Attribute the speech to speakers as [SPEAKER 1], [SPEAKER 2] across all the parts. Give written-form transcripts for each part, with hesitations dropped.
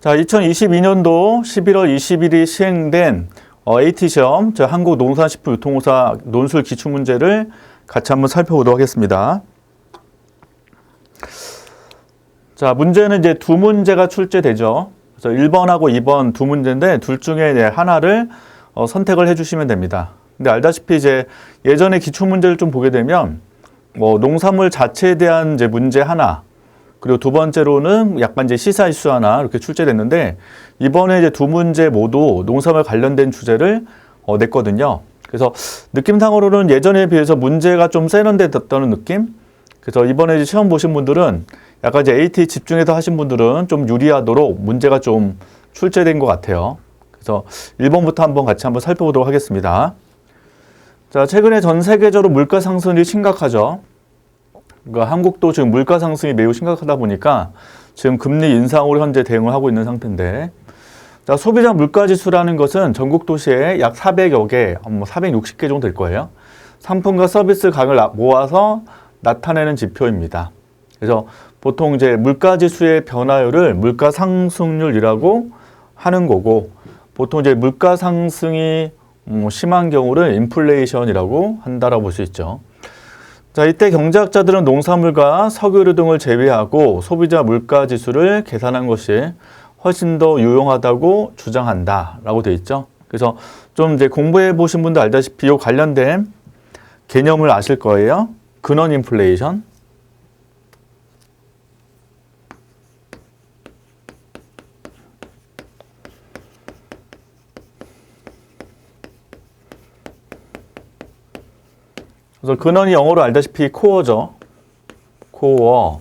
[SPEAKER 1] 자, 2022년도 11월 20일이 시행된 AT시험, 한국농산식품유통공사 논술 기출문제를 같이 한번 살펴보도록 하겠습니다. 자, 문제는 이제 두 문제가 출제되죠. 그래서 1번하고 2번 두 문제인데 둘 중에 하나를 선택을 해주시면 됩니다. 근데 알다시피 이제 예전에 기출문제를 좀 보게 되면 농산물 자체에 대한 이제 문제 하나, 그리고 두 번째로는 약간 이제 시사 이슈 하나 이렇게 출제됐는데 이번에 이제 두 문제 모두 농산물 관련된 주제를 냈거든요. 그래서 느낌상으로는 예전에 비해서 문제가 좀 세련됐다는 느낌? 그래서 이번에 이제 시험 보신 분들은 약간 이제 AT 집중해서 하신 분들은 좀 유리하도록 문제가 좀 출제된 것 같아요. 그래서 1번부터 한번 같이 한번 살펴보도록 하겠습니다. 자, 최근에 전 세계적으로 물가 상승이 심각하죠. 그러니까 한국도 지금 물가 상승이 매우 심각하다 보니까 지금 금리 인상으로 현재 대응을 하고 있는 상태인데, 자, 소비자 물가 지수라는 것은 전국 도시에 약 400여 개, 460개 정도 될 거예요. 상품과 서비스 가격을 모아서 나타내는 지표입니다. 그래서 보통 이제 물가 지수의 변화율을 물가 상승률이라고 하는 거고, 보통 이제 물가 상승이 심한 경우를 인플레이션이라고 한다라고 볼 수 있죠. 자, 이때 경제학자들은 농산물과 석유류 등을 제외하고 소비자 물가 지수를 계산한 것이 훨씬 더 유용하다고 주장한다라고 되어 있죠. 그래서 좀 이제 공부해 보신 분들 알다시피 이 관련된 개념을 아실 거예요. 근원 인플레이션. 그래서 근원이 영어로 알다시피 코어죠. 코어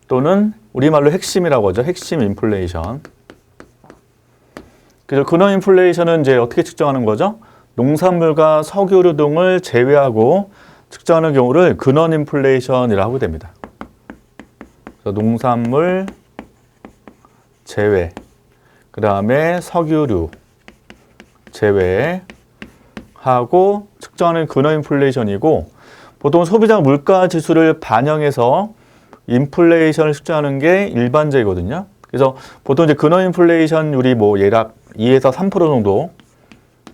[SPEAKER 1] 또는 우리말로 핵심이라고 하죠. 핵심 인플레이션. 그래서 근원 인플레이션은 이제 어떻게 측정하는 거죠? 농산물과 석유류 등을 제외하고 측정하는 경우를 근원 인플레이션이라고 하게 됩니다. 그래서 농산물 제외, 그 다음에 석유류 제외하고 측정하는 근원 인플레이션이고, 보통 소비자 물가 지수를 반영해서 인플레이션을 측정하는 게 일반적이거든요. 그래서 보통 이제 근원 인플레이션율이 예락 2에서 3% 정도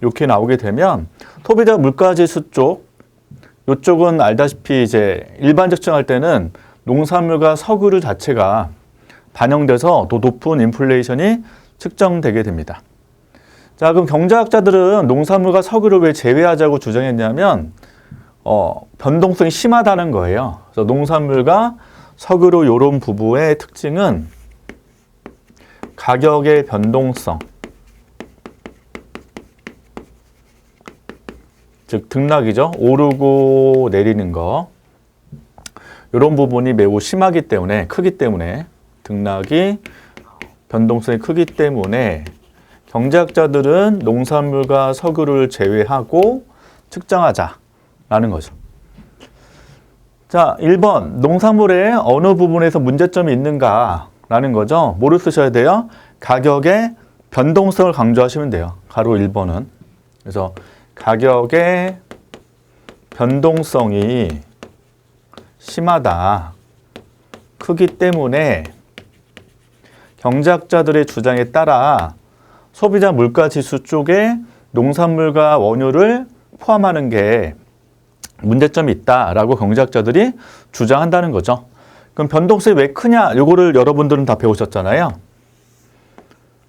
[SPEAKER 1] 이렇게 나오게 되면 소비자 물가 지수 이쪽은 알다시피 이제 일반적 측정할 때는 농산물과 석유류 자체가 반영돼서 더 높은 인플레이션이 측정되게 됩니다. 자, 그럼 경제학자들은 농산물과 석유를 왜 제외하자고 주장했냐면 변동성이 심하다는 거예요. 그래서 농산물과 석유류 이런 부분의 특징은 가격의 변동성, 즉 등락이죠. 오르고 내리는 거, 이런 부분이 매우 심하기 때문에, 크기 때문에, 등락이 변동성이 크기 때문에 경제학자들은 농산물과 석유를 제외하고 측정하자라는 거죠. 자, 1번 농산물의 어느 부분에서 문제점이 있는가라는 거죠. 뭐를 쓰셔야 돼요? 가격의 변동성을 강조하시면 돼요. 가로 1번은. 그래서 가격의 변동성이 심하다, 크기 때문에 경제학자들의 주장에 따라 소비자 물가 지수 쪽에 농산물과 원유를 포함하는 게 문제점이 있다라고 경제학자들이 주장한다는 거죠. 그럼 변동성이 왜 크냐? 이거를 여러분들은 다 배우셨잖아요.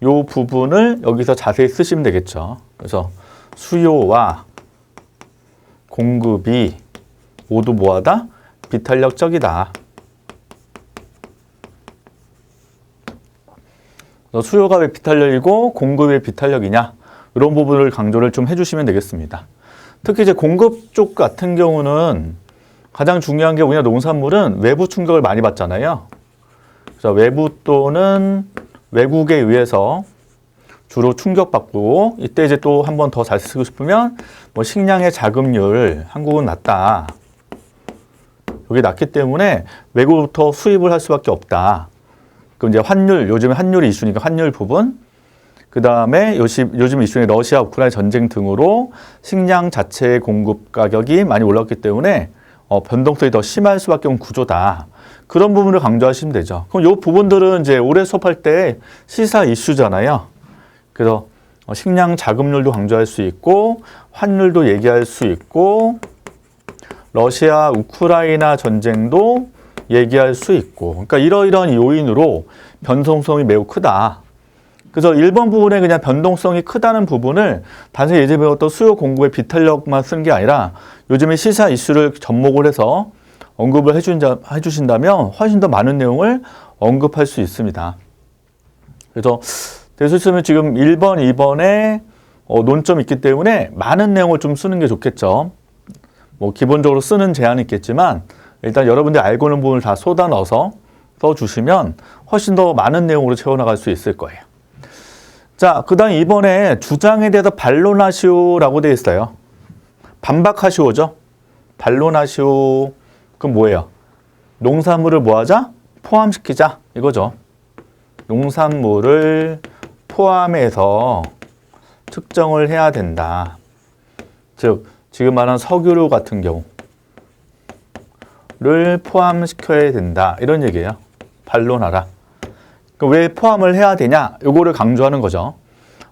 [SPEAKER 1] 이 부분을 여기서 자세히 쓰시면 되겠죠. 그래서 수요와 공급이 모두 뭐하다? 비탄력적이다. 수요가 왜 비탄력이고 공급이 왜 비탄력이냐? 이런 부분을 강조를 좀 해주시면 되겠습니다. 특히 이제 공급 쪽 같은 경우는 가장 중요한 게 우리나라 농산물은 외부 충격을 많이 받잖아요. 그래서 외부 또는 외국에 의해서 주로 충격받고, 이때 이제 또 한 번 더 잘 쓰고 싶으면 식량의 자급률 한국은 낮다. 여기 낮기 때문에 외국부터 수입을 할 수밖에 없다. 그럼 이제 환율, 요즘에 환율이 이슈니까 환율 부분, 그 다음에 요즘 이슈인 러시아 우크라이나 전쟁 등으로 식량 자체의 공급 가격이 많이 올랐기 때문에 변동성이 더 심할 수밖에 없는 구조다. 그런 부분을 강조하시면 되죠. 그럼 이 부분들은 이제 올해 수업할 때 시사 이슈잖아요. 그래서 식량 자금률도 강조할 수 있고 환율도 얘기할 수 있고 러시아 우크라이나 전쟁도 얘기할 수 있고 그러니까 이러이러한 요인으로 변동성이 매우 크다. 그래서 1번 부분에 그냥 변동성이 크다는 부분을 단순히 예전에 배웠던 수요 공급의 비탄력만 쓴 게 아니라 요즘에 시사 이슈를 접목을 해서 언급을 해주신다면 훨씬 더 많은 내용을 언급할 수 있습니다. 그래서 될 수 있으면 지금 1번, 2번에 논점이 있기 때문에 많은 내용을 좀 쓰는 게 좋겠죠. 뭐 기본적으로 쓰는 제한이 있겠지만 일단 여러분들이 알고 있는 부분을 다 쏟아 넣어서 써주시면 훨씬 더 많은 내용으로 채워나갈 수 있을 거예요. 자, 그 다음 이번에 주장에 대해서 반론하시오라고 되어 있어요. 반박하시오죠. 반론하시오. 그럼 뭐예요? 농산물을 뭐하자? 포함시키자. 이거죠. 농산물을 포함해서 측정을 해야 된다. 즉, 지금 말한 석유류 같은 경우를 포함시켜야 된다. 이런 얘기예요. 반론하라. 왜 포함을 해야 되냐? 요거를 강조하는 거죠.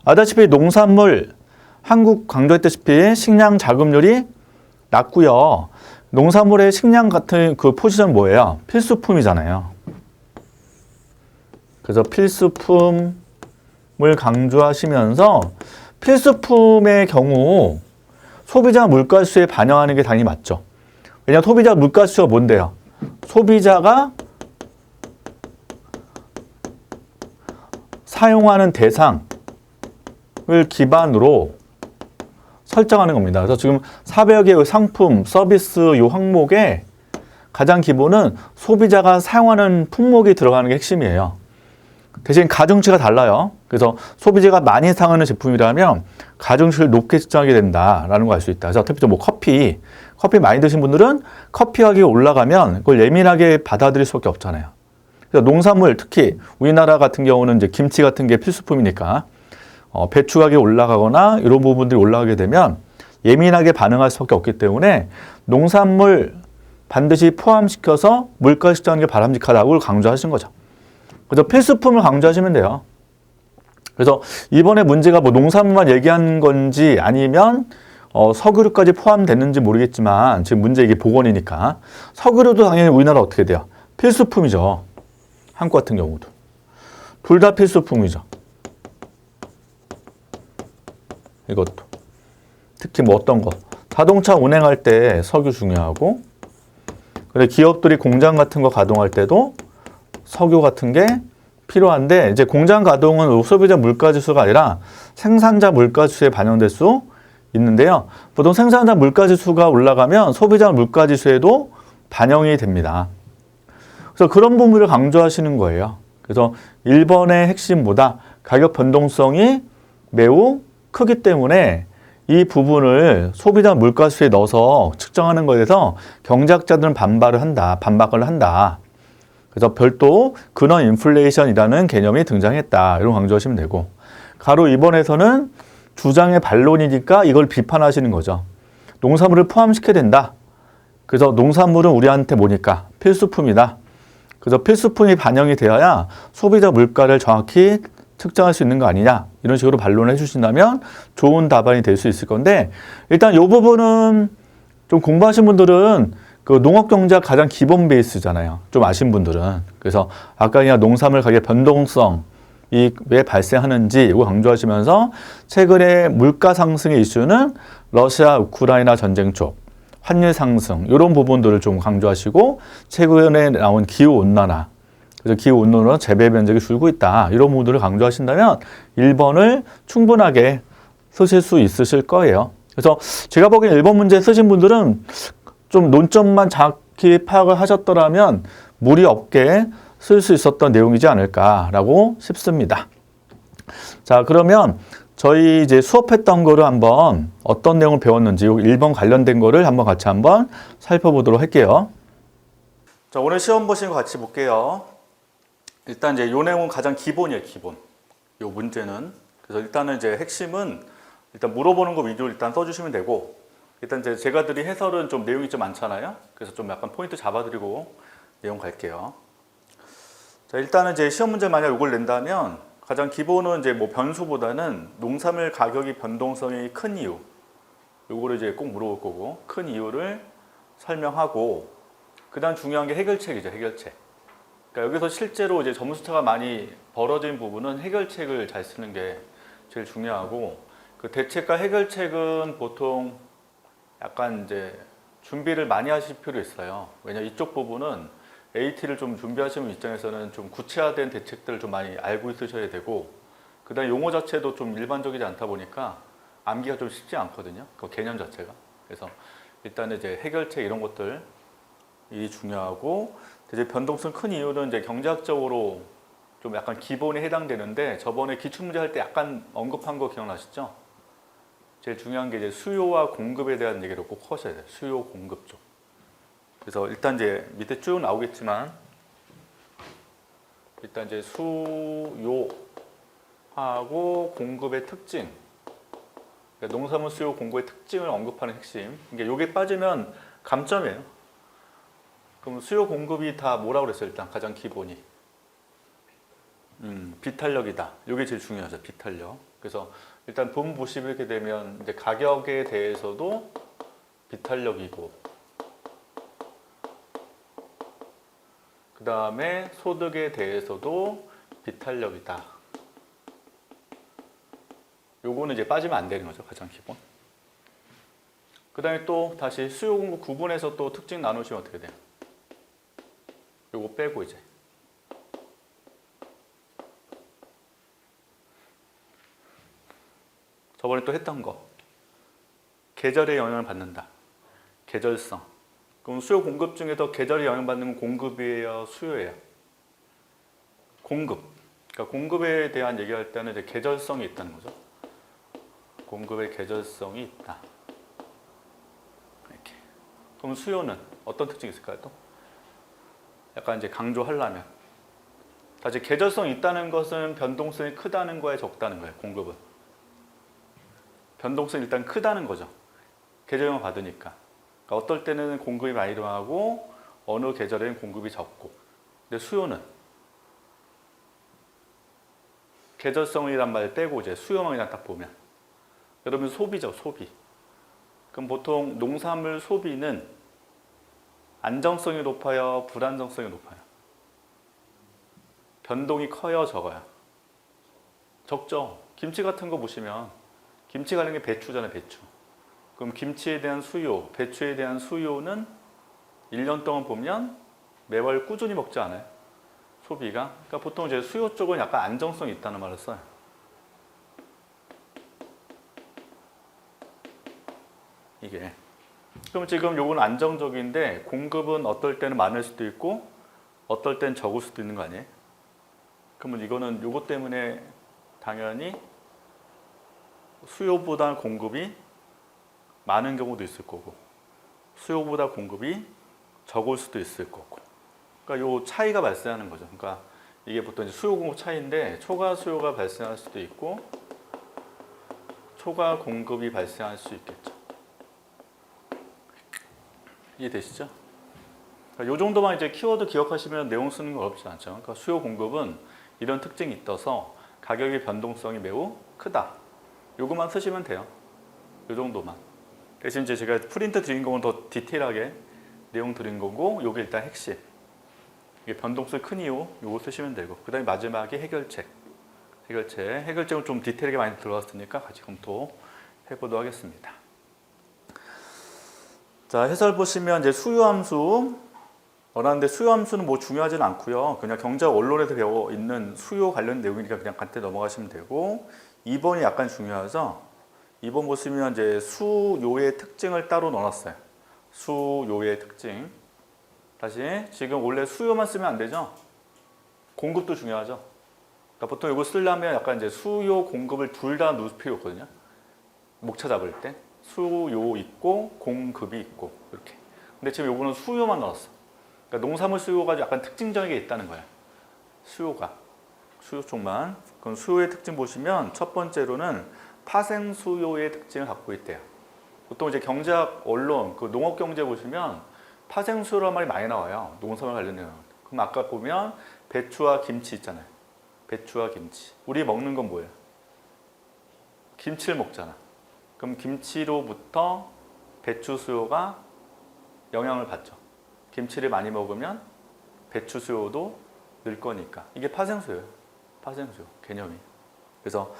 [SPEAKER 1] 아다시피 농산물, 한국 강조했다시피 식량 자금률이 낮고요. 농산물의 식량 같은 그 포지션 뭐예요? 필수품이잖아요. 그래서 필수품을 강조하시면서 필수품의 경우 소비자 물가지수에 반영하는 게 당연히 맞죠. 왜냐하면 소비자 물가지수가 뭔데요? 소비자가 사용하는 대상을 기반으로 설정하는 겁니다. 그래서 지금 400여 개의 상품, 서비스 이 항목에 가장 기본은 소비자가 사용하는 품목이 들어가는 게 핵심이에요. 대신 가중치가 달라요. 그래서 소비자가 많이 사용하는 제품이라면 가중치를 높게 측정하게 된다라는 걸 알 수 있다. 그래서 특히 뭐 커피 많이 드신 분들은 커피 가격이 올라가면 그걸 예민하게 받아들일 수밖에 없잖아요. 그래서 농산물, 특히 우리나라 같은 경우는 이제 김치 같은 게 필수품이니까 배추 가격이 올라가거나 이런 부분들이 올라가게 되면 예민하게 반응할 수밖에 없기 때문에 농산물 반드시 포함시켜서 물가 측정하는 게 바람직하다고 강조하신 거죠. 그래서 필수품을 강조하시면 돼요. 그래서 이번에 문제가 뭐 농산물만 얘기한 건지 아니면 석유류까지 포함됐는지 모르겠지만 지금 문제 이게 보건이니까 석유류도 당연히 우리나라 어떻게 돼요? 필수품이죠. 한국 같은 경우도. 둘 다 필수품이죠. 이것도. 특히 뭐 어떤 거. 자동차 운행할 때 석유 중요하고 근데 기업들이 공장 같은 거 가동할 때도 석유 같은 게 필요한데 이제 공장 가동은 소비자 물가지수가 아니라 생산자 물가지수에 반영될 수 있는데요. 보통 생산자 물가지수가 올라가면 소비자 물가지수에도 반영이 됩니다. 그래서 그런 부분을 강조하시는 거예요. 그래서 1번의 핵심보다 가격 변동성이 매우 크기 때문에 이 부분을 소비자 물가지수에 넣어서 측정하는 것에 대해서 경제학자들은 반박을 한다. 그래서 별도 근원 인플레이션이라는 개념이 등장했다. 이런 강조하시면 되고 가로 2번에서는 주장의 반론이니까 이걸 비판하시는 거죠. 농산물을 포함시켜야 된다. 그래서 농산물은 우리한테 뭐니까? 필수품이다. 그래서 필수품이 반영이 되어야 소비자 물가를 정확히 측정할 수 있는 거 아니냐 이런 식으로 반론을 해주신다면 좋은 답안이 될 수 있을 건데 일단 이 부분은 좀 공부하신 분들은 그 농업경제가 가장 기본 베이스잖아요. 좀 아신 분들은. 그래서 아까 그냥 농산물 가격 변동성이 왜 발생하는지 이거 강조하시면서 최근에 물가 상승의 이슈는 러시아 우크라이나 전쟁 쪽 환율 상승 이런 부분들을 좀 강조하시고 최근에 나온 기후온난화 그래서 기후온난화로 재배 면적이 줄고 있다 이런 부분들을 강조하신다면 1번을 충분하게 쓰실 수 있으실 거예요. 그래서 제가 보기엔 1번 문제 쓰신 분들은 좀 논점만 정확히 파악을 하셨더라면 무리 없게 쓸 수 있었던 내용이지 않을까라고 싶습니다. 자, 그러면 저희 이제 수업했던 거를 한번 어떤 내용을 배웠는지 1번 관련된 거를 한번 같이 한번 살펴보도록 할게요. 자, 오늘 시험 보신 거 같이 볼게요. 일단 이제 요 내용은 가장 기본이에요, 기본. 요 문제는. 그래서 일단은 이제 핵심은 일단 물어보는 거 위주로 일단 써주시면 되고 일단 이제 제가 드린 해설은 좀 내용이 좀 많잖아요. 그래서 좀 약간 포인트 잡아드리고 내용 갈게요. 자, 일단은 이제 시험 문제 만약 이걸 낸다면 가장 기본은 이제 뭐 변수보다는 농산물 가격이 변동성이 큰 이유, 요거를 이제 꼭 물어볼 거고, 큰 이유를 설명하고, 그다음 중요한 게 해결책이죠, 해결책. 그러니까 여기서 실제로 이제 점수차가 많이 벌어진 부분은 해결책을 잘 쓰는 게 제일 중요하고, 그 대책과 해결책은 보통 약간 이제 준비를 많이 하실 필요 있어요. 왜냐면 이쪽 부분은 AT를 좀 준비하시는 입장에서는 좀 구체화된 대책들을 좀 많이 알고 있으셔야 되고, 그 다음에 용어 자체도 좀 일반적이지 않다 보니까 암기가 좀 쉽지 않거든요. 그 개념 자체가. 그래서 일단은 이제 해결책 이런 것들이 중요하고, 이제 변동성 큰 이유는 이제 경제학적으로 좀 약간 기본에 해당되는데, 저번에 기출문제 할 때 약간 언급한 거 기억나시죠? 제일 중요한 게 이제 수요와 공급에 대한 얘기를 꼭 하셔야 돼요. 수요, 공급 쪽. 그래서 일단 이제 밑에 쭉 나오겠지만, 일단 이제 수요하고 공급의 특징, 그러니까 농산물 수요 공급의 특징을 언급하는 핵심. 그러니까 이게 빠지면 감점이에요. 그럼 수요 공급이 다 뭐라고 그랬어요? 일단 가장 기본이 비탄력이다. 이게 제일 중요하죠. 비탄력. 그래서 일단 본 보시게 되면 이제 가격에 대해서도 비탄력이고, 그 다음에 소득에 대해서도 비탄력이다. 요거는 이제 빠지면 안 되는 거죠. 가장 기본. 그 다음에 또 다시 수요 공급 구분해서 또 특징 나누시면 어떻게 돼요? 요거 빼고 이제 저번에 또 했던 거, 계절에 영향을 받는다. 계절성. 그럼 수요 공급 중에서 계절에 영향받는 건 공급이에요, 수요예요? 공급. 그러니까 공급에 대한 얘기할 때는 이제 계절성이 있다는 거죠. 공급의 계절성이 있다. 이렇게. 그럼 수요는 어떤 특징이 있을까요? 또 약간 이제 강조하려면, 다시 계절성이 있다는 것은 변동성이 크다는 거에 적다는 거예요. 공급은 변동성이 일단 크다는 거죠. 계절 영향 받으니까. 그러니까 어떨 때는 공급이 많이 일어나고 어느 계절에는 공급이 적고. 근데 수요는 계절성이란 말 빼고 이제 수요만 그냥 딱 보면, 여러분 소비죠, 소비. 그럼 보통 농산물 소비는 안정성이 높아요, 불안정성이 높아요? 변동이 커요, 적어요? 적죠. 김치 같은 거 보시면 김치 가는 게 배추잖아요, 배추. 그럼 김치에 대한 수요, 배추에 대한 수요는 1년 동안 보면 매월 꾸준히 먹지 않아요? 소비가. 그러니까 보통 이제 수요 쪽은 약간 안정성이 있다는 말을 써요. 이게. 그럼 지금 요건 안정적인데 공급은 어떨 때는 많을 수도 있고 어떨 때는 적을 수도 있는 거 아니에요? 그러면 이거는 요것 때문에 당연히 수요보다 공급이 많은 경우도 있을 거고, 수요보다 공급이 적을 수도 있을 거고. 그러니까 요 차이가 발생하는 거죠. 그러니까 이게 보통 이제 수요 공급 차이인데, 초과 수요가 발생할 수도 있고 초과 공급이 발생할 수 있겠죠. 이해되시죠? 그러니까 요 정도만 이제 키워드 기억하시면 내용 쓰는 거 어렵지 않죠. 그러니까 수요 공급은 이런 특징이 있어서 가격의 변동성이 매우 크다. 요것만 쓰시면 돼요. 요 정도만. 대신 이제 제가 프린트 드린 거는 더 디테일하게 내용 드린 거고, 요게 일단 핵심. 이게 변동성이 큰 이유, 요거 쓰시면 되고, 그 다음에 마지막에 해결책. 해결책은 좀 디테일하게 많이 들어갔으니까 같이 검토해 보도록 하겠습니다. 자, 해설 보시면 이제 수요함수 어라는데, 수요함수는 뭐 중요하지는 않고요. 그냥 경제학 원론에서 배워 있는 수요 관련 내용이니까 그냥 간단히 넘어가시면 되고, 2번이 약간 중요하죠. 2번 보시면 이제 수요의 특징을 따로 넣어놨어요. 수요의 특징. 다시, 지금 원래 수요만 쓰면 안 되죠. 공급도 중요하죠. 그러니까 보통 이거 쓰려면 약간 이제 수요, 공급을 둘 다 넣을 필요 없거든요. 목차 잡을 때 수요 있고 공급이 있고 이렇게. 근데 지금 요거는 수요만 넣었어. 그러니까 농산물 수요가 약간 특징적인 게 있다는 거예요. 수요가. 수요 쪽만. 그럼 수요의 특징 보시면 첫 번째로는 파생 수요의 특징을 갖고 있대요. 보통 이제 경제학 언론, 그 농업경제 보시면 파생수요란 말이 많이 나와요. 농산물 관련해요. 그럼 아까 보면 배추와 김치 있잖아요. 배추와 김치. 우리 먹는 건 뭐예요? 김치를 먹잖아. 그럼 김치로부터 배추 수요가 영향을 받죠. 김치를 많이 먹으면 배추 수요도 늘 거니까. 이게 파생수요예요. 파생수요 개념이. 그래서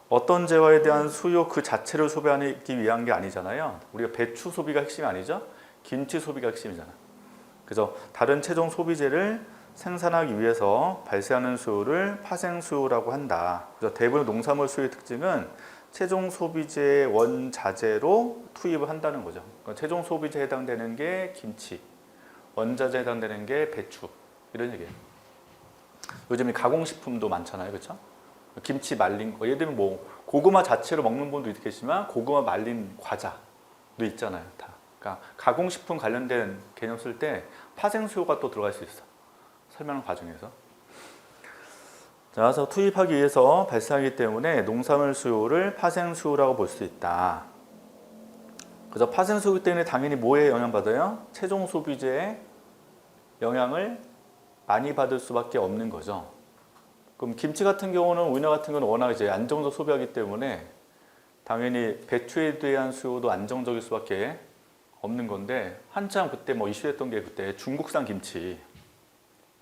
[SPEAKER 1] 어떤 재화에 대한 수요 그 자체를 소비하기 위한 게 아니잖아요. 우리가 배추 소비가 핵심이 아니죠. 김치 소비가 핵심이잖아. 그래서 다른 최종 소비재를 생산하기 위해서 발생하는 수요를 파생수요라고 한다. 그래서 대부분 농산물 수요의 특징은 최종 소비재의 원자재로 투입을 한다는 거죠. 그러니까 최종 소비재에 해당되는 게 김치, 원자재에 해당되는 게 배추, 이런 얘기예요. 요즘에 가공식품도 많잖아요, 그렇죠? 김치 말린 거, 예를 들면 뭐 고구마 자체로 먹는 분도 있겠지만 고구마 말린 과자도 있잖아요, 다. 그러니까 가공식품 관련된 개념 쓸 때 파생수요가 또 들어갈 수 있어. 설명하는 과정에서. 자, 그래서 투입하기 위해서 발생하기 때문에 농산물 수요를 파생수요라고 볼 수 있다. 그래서 파생수요이기 때문에 당연히 뭐에 영향받아요? 최종 소비재에 영향을 많이 받을 수밖에 없는 거죠. 그럼 김치 같은 경우는 우리나라 같은 경우는 워낙 이제 안정적 소비하기 때문에 당연히 배추에 대한 수요도 안정적일 수밖에 없는 건데, 한참 그때 뭐 이슈됐던 게 그때 중국산 김치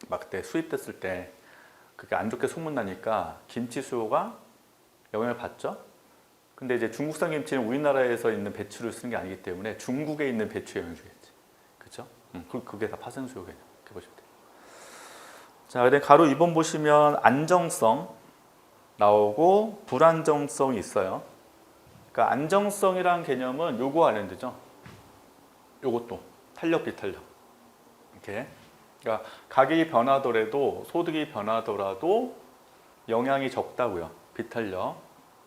[SPEAKER 1] 막 그때 수입됐을 때 그게 안 좋게 소문나니까 김치 수요가 영향을 받죠. 근데 이제 중국산 김치는 우리나라에서 있는 배추를 쓰는 게 아니기 때문에 중국에 있는 배추에 영향을 주겠지. 그렇죠? 그게 다 파생수요 개념. 이렇게 보시면 돼요. 자, 근데 가로 2번 보시면 안정성 나오고 불안정성이 있어요. 그러니까 안정성이라는 개념은 요거 관련되죠. 요것도 탄력, 비탄력. 이렇게. 그러니까 가격이 변하더라도 소득이 변하더라도 영향이 적다고요. 비탄력.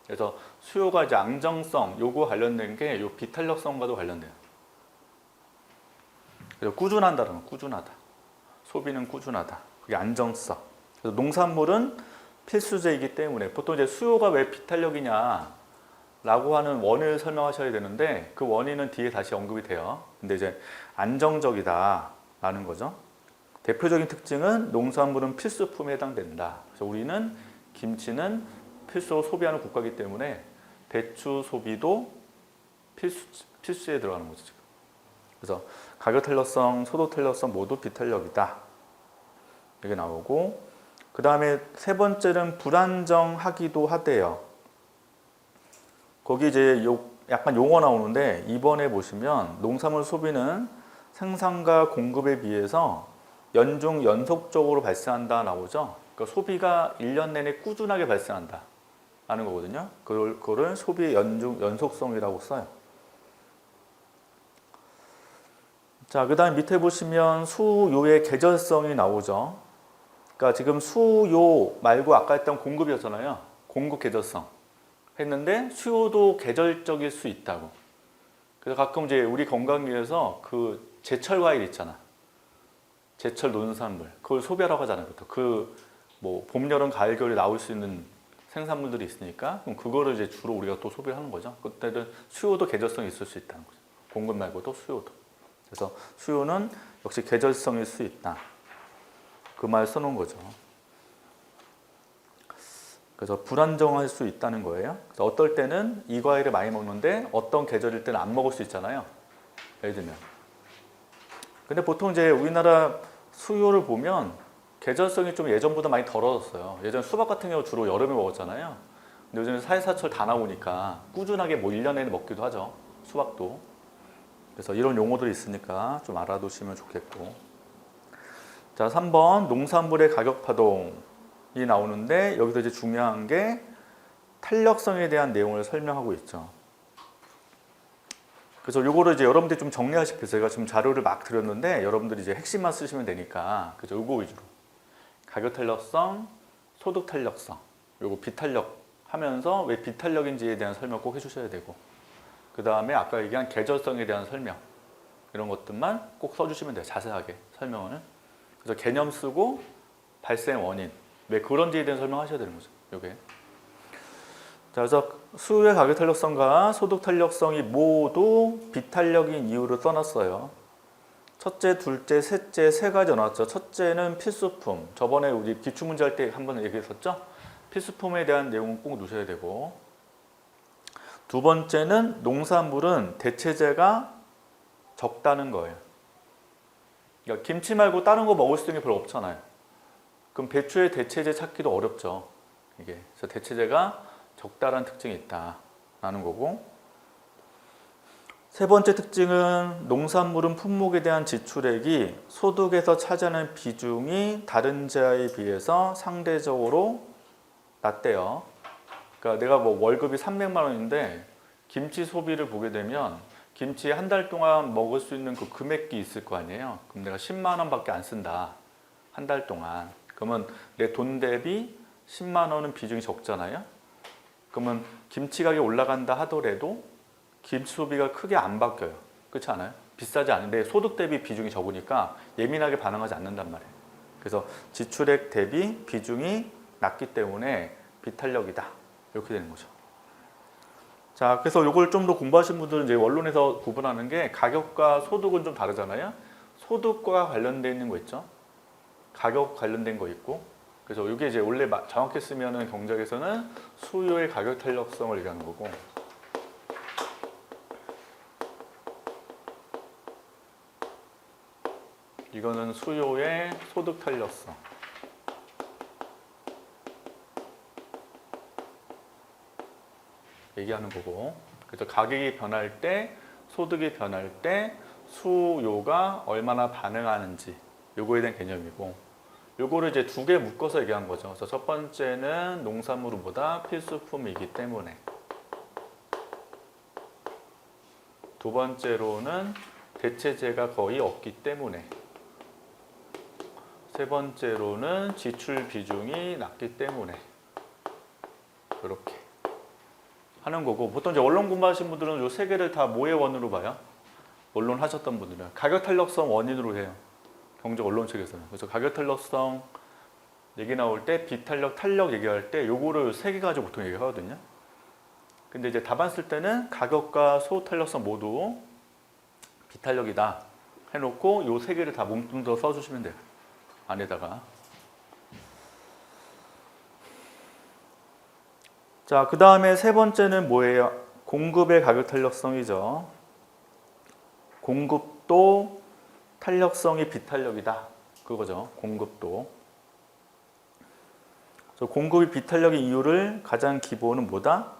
[SPEAKER 1] 그래서 수요가 이제 안정성 요거 관련된 게 요 비탄력성과도 관련돼요. 그래서 꾸준한다는 건 꾸준하다. 소비는 꾸준하다. 그게 안정성. 그래서 농산물은 필수재이기 때문에 보통 이제 수요가 왜 비탄력이냐 라고 하는 원인을 설명하셔야 되는데 그 원인은 뒤에 다시 언급이 돼요. 근데 이제 안정적이다 라는 거죠. 대표적인 특징은 농산물은 필수품에 해당된다. 그래서 우리는 김치는 필수로 소비하는 국가이기 때문에 배추 소비도 필수에 들어가는 거죠. 지금. 그래서 가격 탄력성, 소득 탄력성 모두 비탄력이다. 이게 나오고, 그 다음에 세 번째는 불안정하기도 하대요. 거기 이제 약간 용어 나오는데 2번에 보시면 농산물 소비는 생산과 공급에 비해서 연속적으로 발생한다 나오죠. 그러니까 소비가 1년 내내 꾸준하게 발생한다 라는 거거든요. 그거를 소비의 연속성이라고 써요. 자, 그 다음 밑에 보시면 수요의 계절성이 나오죠. 그러니까 지금 수요 말고 아까 했던 공급이었잖아요. 공급 계절성 했는데 수요도 계절적일 수 있다고. 그래서 가끔 이제 우리 건강위에서 그 제철 과일 있잖아. 제철 농산물 그걸 소비하라고 하잖아요. 그 뭐 봄, 여름, 가을, 겨울에 나올 수 있는 생산물들이 있으니까 그럼 그거를 이제 주로 우리가 또 소비를 하는 거죠. 그때는 수요도 계절성이 있을 수 있다는 거죠. 공급 말고도 수요도. 그래서 수요는 역시 계절성일 수 있다. 그 말 써놓은 거죠. 그래서 불안정할 수 있다는 거예요. 그래서 어떨 때는 이 과일을 많이 먹는데 어떤 계절일 때는 안 먹을 수 있잖아요. 예를 들면. 근데 보통 이제 우리나라 수요를 보면 계절성이 좀 예전보다 많이 덜어졌어요. 예전 수박 같은 경우 주로 여름에 먹었잖아요. 근데 요즘에 사해사철 다 나오니까 꾸준하게 뭐 1년 내내 먹기도 하죠. 수박도. 그래서 이런 용어들이 있으니까 좀 알아두시면 좋겠고. 자, 3번 농산물의 가격 파동이 나오는데 여기서 이제 중요한 게 탄력성에 대한 내용을 설명하고 있죠. 그래서 요거를 이제 여러분들이 좀 정리하십시오. 제가 지금 자료를 막 드렸는데 여러분들이 이제 핵심만 쓰시면 되니까 그죠? 요거 위주로. 가격 탄력성, 소득 탄력성, 요거 비탄력 하면서 왜 비탄력인지에 대한 설명 꼭 해주셔야 되고, 그 다음에 아까 얘기한 계절성에 대한 설명 이런 것들만 꼭 써주시면 돼요. 자세하게 설명을. 그래서 개념 쓰고 발생 원인 왜 그런지에 대한 설명하셔야 되는 거죠. 요게. 자, 그래서 수요의 가격 탄력성과 소득 탄력성이 모두 비탄력인 이유를 써놨어요. 첫째, 둘째, 셋째 세 가지 나왔죠. 첫째는 필수품. 저번에 우리 기출문제 할 때 한번 얘기했었죠. 필수품에 대한 내용은 꼭 넣으셔야 되고, 두 번째는 농산물은 대체재가 적다는 거예요. 그러니까 김치 말고 다른 거 먹을 수 있는 게 별로 없잖아요. 그럼 배추의 대체재 찾기도 어렵죠. 이게 그래서 대체재가 적다라는 특징이 있다라는 거고, 세 번째 특징은 농산물은 품목에 대한 지출액이 소득에서 차지하는 비중이 다른 재화에 비해서 상대적으로 낮대요. 그러니까 내가 뭐 월급이 300만 원인데 김치 소비를 보게 되면 김치 한 달 동안 먹을 수 있는 그 금액이 있을 거 아니에요. 그럼 내가 10만 원밖에 안 쓴다. 한 달 동안. 그러면 내 돈 대비 10만 원은 비중이 적잖아요. 그러면 김치 가격이 올라간다 하더라도 김치 소비가 크게 안 바뀌어요. 그렇지 않아요? 비싸지 않은데 소득 대비 비중이 적으니까 예민하게 반응하지 않는단 말이에요. 그래서 지출액 대비 비중이 낮기 때문에 비탄력이다. 이렇게 되는 거죠. 자, 그래서 이걸 좀 더 공부하신 분들은 이제 원론에서 구분하는 게 가격과 소득은 좀 다르잖아요. 소득과 관련돼 있는 거 있죠. 가격 관련된 거 있고. 그래서 이게 이제 원래 정확히 쓰면은 경제학에서는 수요의 가격 탄력성을 얘기하는 거고, 이거는 수요의 소득 탄력성. 얘기하는 거고, 그래서 가격이 변할 때, 소득이 변할 때 수요가 얼마나 반응하는지 요거에 대한 개념이고, 요거를 이제 두 개 묶어서 얘기한 거죠. 그래서 첫 번째는 농산물보다 필수품이기 때문에, 두 번째로는 대체재가 거의 없기 때문에, 세 번째로는 지출 비중이 낮기 때문에 이렇게 하는 거고, 보통 이제 원론 공부하신 분들은 요 세 개를 다 뭐의 원으로 봐요? 원론 하셨던 분들은 가격 탄력성 원인으로 해요. 경제 원론 책에서는. 그래서 가격 탄력성 얘기 나올 때 비탄력, 탄력 얘기할 때 요거를 세 개 가지고 보통 얘기하거든요. 근데 이제 답안 쓸 때는 가격과 소득 탄력성 모두 비탄력이다 해놓고 요 세 개를 다 몸뚱 써주시면 돼요. 안에다가. 자, 그 다음에 세 번째는 뭐예요? 공급의 가격 탄력성이죠. 공급도 탄력성이 비탄력이다. 그거죠. 공급도. 그래서 공급이 비탄력인 이유를 가장 기본은 뭐다?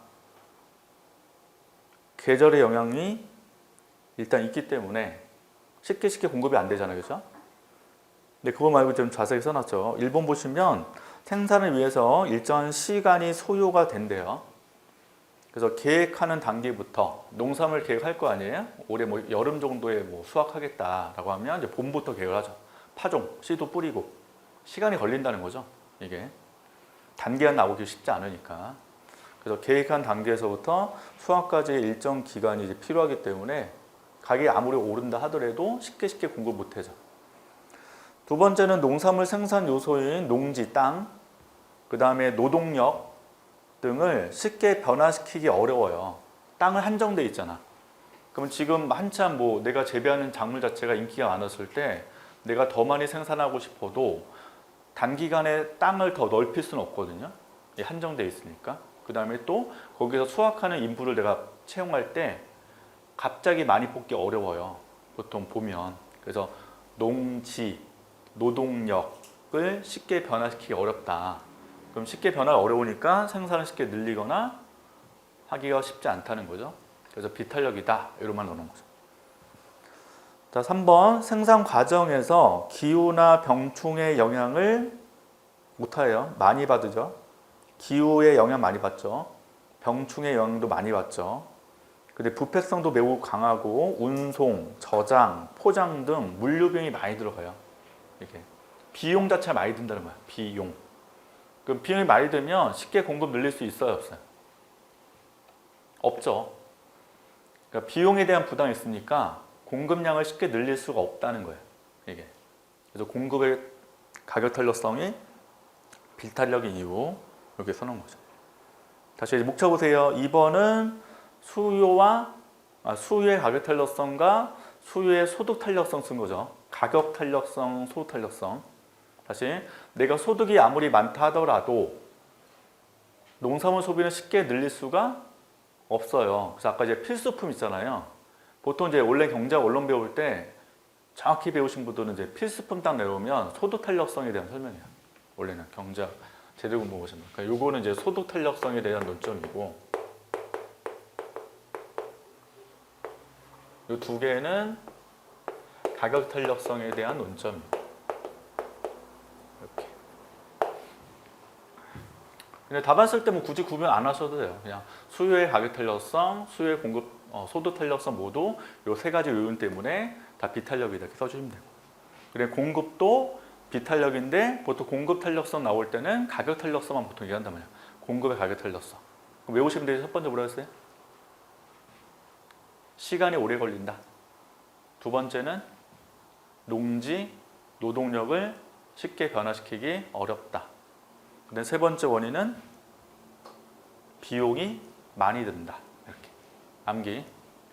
[SPEAKER 1] 계절의 영향이 일단 있기 때문에 쉽게 공급이 안 되잖아요. 그죠? 근데 그거 말고 좀 자세히 써놨죠. 일본 보시면 생산을 위해서 일정한 시간이 소요가 된대요. 그래서 계획하는 단계부터 농사를 계획할 거 아니에요? 올해 뭐 여름 정도에 뭐 수확하겠다라고 하면 이제 봄부터 계획을 하죠. 파종, 씨도 뿌리고 시간이 걸린다는 거죠. 이게 단기가 나오기 쉽지 않으니까. 그래서 계획한 단계에서부터 수확까지 일정 기간이 이제 필요하기 때문에 가격이 아무리 오른다 하더라도 쉽게 공급 못 하죠. 두 번째는 농산물 생산 요소인 농지, 땅, 그 다음에 노동력 등을 쉽게 변화시키기 어려워요. 땅은 한정돼 있잖아. 그럼 지금 한참 뭐 내가 재배하는 작물 자체가 인기가 많았을 때 내가 더 많이 생산하고 싶어도 단기간에 땅을 더 넓힐 수는 없거든요. 한정돼 있으니까. 그 다음에 또 거기서 수확하는 인부를 내가 채용할 때 갑자기 많이 뽑기 어려워요. 보통 보면. 그래서 농지, 노동력을 쉽게 변화시키기 어렵다. 그럼 쉽게 변화가 어려우니까 생산을 쉽게 늘리거나 하기가 쉽지 않다는 거죠. 그래서 비탄력이다. 이로만 넣는 거죠. 자, 3번 생산 과정에서 기후나 병충의 영향을 못해요. 많이 받으죠. 기후의 영향 많이 받죠. 병충의 영향도 많이 받죠. 근데 부패성도 매우 강하고 운송, 저장, 포장 등 물류비용이 많이 들어가요. 이게 비용 자체가 많이 든다는 거야. 비용. 그럼 비용이 많이 들면 쉽게 공급 늘릴 수 있어요, 없어요? 없죠. 그러니까 비용에 대한 부담이 있으니까 공급량을 쉽게 늘릴 수가 없다는 거예요. 이게. 그래서 공급의 가격 탄력성이 비탄력인 이유 이렇게 써놓은 거죠. 다시 목 쳐보세요. 2번은 수요의 가격 탄력성과 수요의 소득 탄력성 쓴 거죠. 가격 탄력성, 소득 탄력성. 다시 내가 소득이 아무리 많다 하더라도 농산물 소비는 쉽게 늘릴 수가 없어요. 그래서 아까 이제 필수품 있잖아요. 보통 이제 원래 경제 원론 배울 때 정확히 배우신 분들은 이제 필수품 딱 내려오면 소득 탄력성에 대한 설명이에요. 원래는 경제학 제대로 공부하시면. 그러니까 요거는 이제 소득 탄력성에 대한 논점이고, 이 두 개는 가격 탄력성에 대한 논점입니다. 이렇게. 근데 답안 쓸 때 뭐 굳이 구분 안 하셔도 돼요. 그냥 수요의 가격 탄력성, 수요의 공급, 소득 탄력성 모두 이 세 가지 요인 때문에 다 비탄력이다 이렇게 써주시면 되고. 그래 공급도 비탄력인데 보통 공급 탄력성 나올 때는 가격 탄력성만 보통 얘기한단 말이야. 공급의 가격 탄력성. 그럼 외우시면 되죠. 첫 번째 뭐라 했어요? 시간이 오래 걸린다. 두 번째는 농지, 노동력을 쉽게 변화시키기 어렵다. 근데 세 번째 원인은 비용이 많이 든다. 이렇게 암기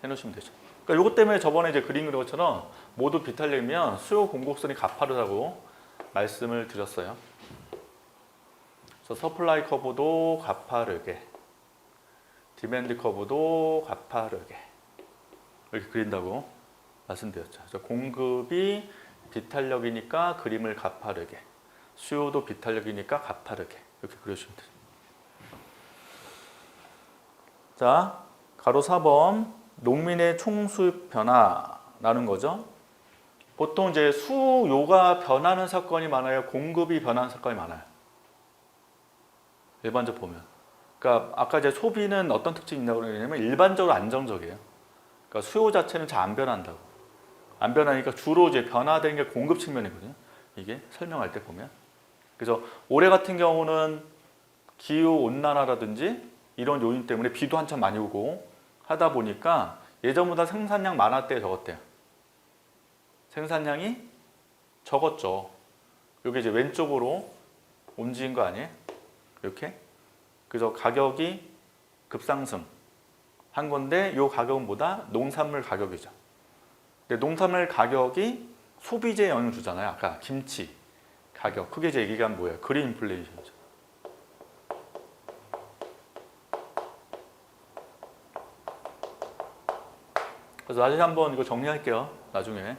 [SPEAKER 1] 해놓으시면 되죠. 그러니까 이것 때문에 저번에 이제 그린 것처럼 모두 비탄력이면 수요 공급선이 가파르다고 말씀을 드렸어요. 그래서 서플라이 커브도 가파르게, 디맨드 커브도 가파르게 이렇게 그린다고 말씀드렸죠. 그래서 공급이 비탄력이니까 그림을 가파르게, 수요도 비탄력이니까 가파르게 이렇게 그려주시면 되죠. 자, 가로 4번 농민의 총수입 변화라는 거죠. 보통 이제 수요가 변하는 사건이 많아요? 공급이 변하는 사건이 많아요? 일반적으로 보면. 그러니까 아까 이제 소비는 어떤 특징이 있냐고 그러냐면 일반적으로 안정적이에요. 그러니까 수요 자체는 잘 안 변한다고. 안 변하니까 주로 이제 변화되는 게 공급 측면이거든요. 이게 설명할 때 보면. 그래서 올해 같은 경우는 기후 온난화라든지 이런 요인 때문에 비도 한참 많이 오고 하다 보니까 예전보다 생산량 많았대요, 적었대요? 생산량이 적었죠. 여기 이제 왼쪽으로 움직인 거 아니에요? 이렇게. 그래서 가격이 급상승 한 건데 이 가격은 뭐다? 농산물 가격이죠. 근데 농산물 가격이 소비재에 영향을 주잖아요. 아까 김치 가격. 크게 이제 얘기가 뭐예요? 그린 인플레이션이죠. 그래서 다시 한번 이거 정리할게요. 나중에.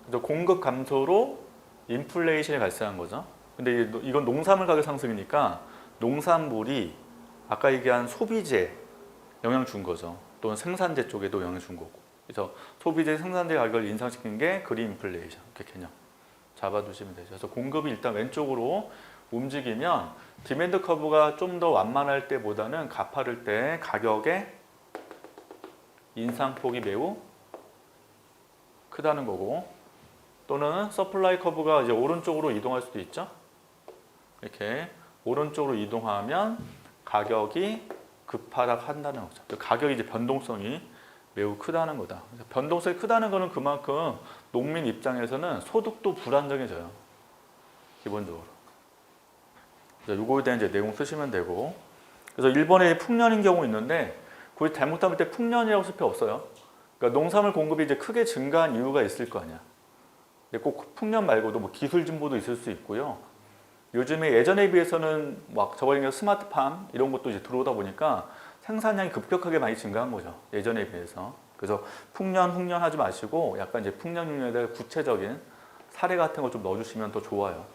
[SPEAKER 1] 그래서 공급 감소로 인플레이션이 발생한 거죠. 근데 이건 농산물 가격 상승이니까 농산물이 아까 얘기한 소비재 영향 준 거죠. 또는 생산재 쪽에도 영향 준 거고. 그래서 소비재 생산재 가격을 인상시킨 게 그린 인플레이션. 이렇게 개념 잡아두시면 되죠. 그래서 공급이 일단 왼쪽으로 움직이면 디맨드 커브가 좀 더 완만할 때보다는 가파를 때 가격의 인상폭이 매우 크다는 거고, 또는 서플라이 커브가 이제 오른쪽으로 이동할 수도 있죠. 이렇게 오른쪽으로 이동하면 가격이 급하락한다는 거죠. 가격이 이제 변동성이 매우 크다는 거다. 변동성이 크다는 거는 그만큼 농민 입장에서는 소득도 불안정해져요. 기본적으로. 그래서 이거에 대한 이제 내용 쓰시면 되고. 그래서 일본에 풍년인 경우 있는데 그걸 잘못하면 때 풍년이라고 쓸 필요 없어요. 그러니까 농산물 공급이 이제 크게 증가한 이유가 있을 거 아니야. 꼭 풍년 말고도 뭐 기술 진보도 있을 수 있고요. 요즘에 예전에 비해서는 막 저번에 스마트팜 이런 것도 이제 들어오다 보니까 생산량이 급격하게 많이 증가한 거죠. 예전에 비해서. 그래서 풍년, 흉년 하지 마시고 약간 이제 풍년, 흉년에 대한 구체적인 사례 같은 거 좀 넣어주시면 더 좋아요.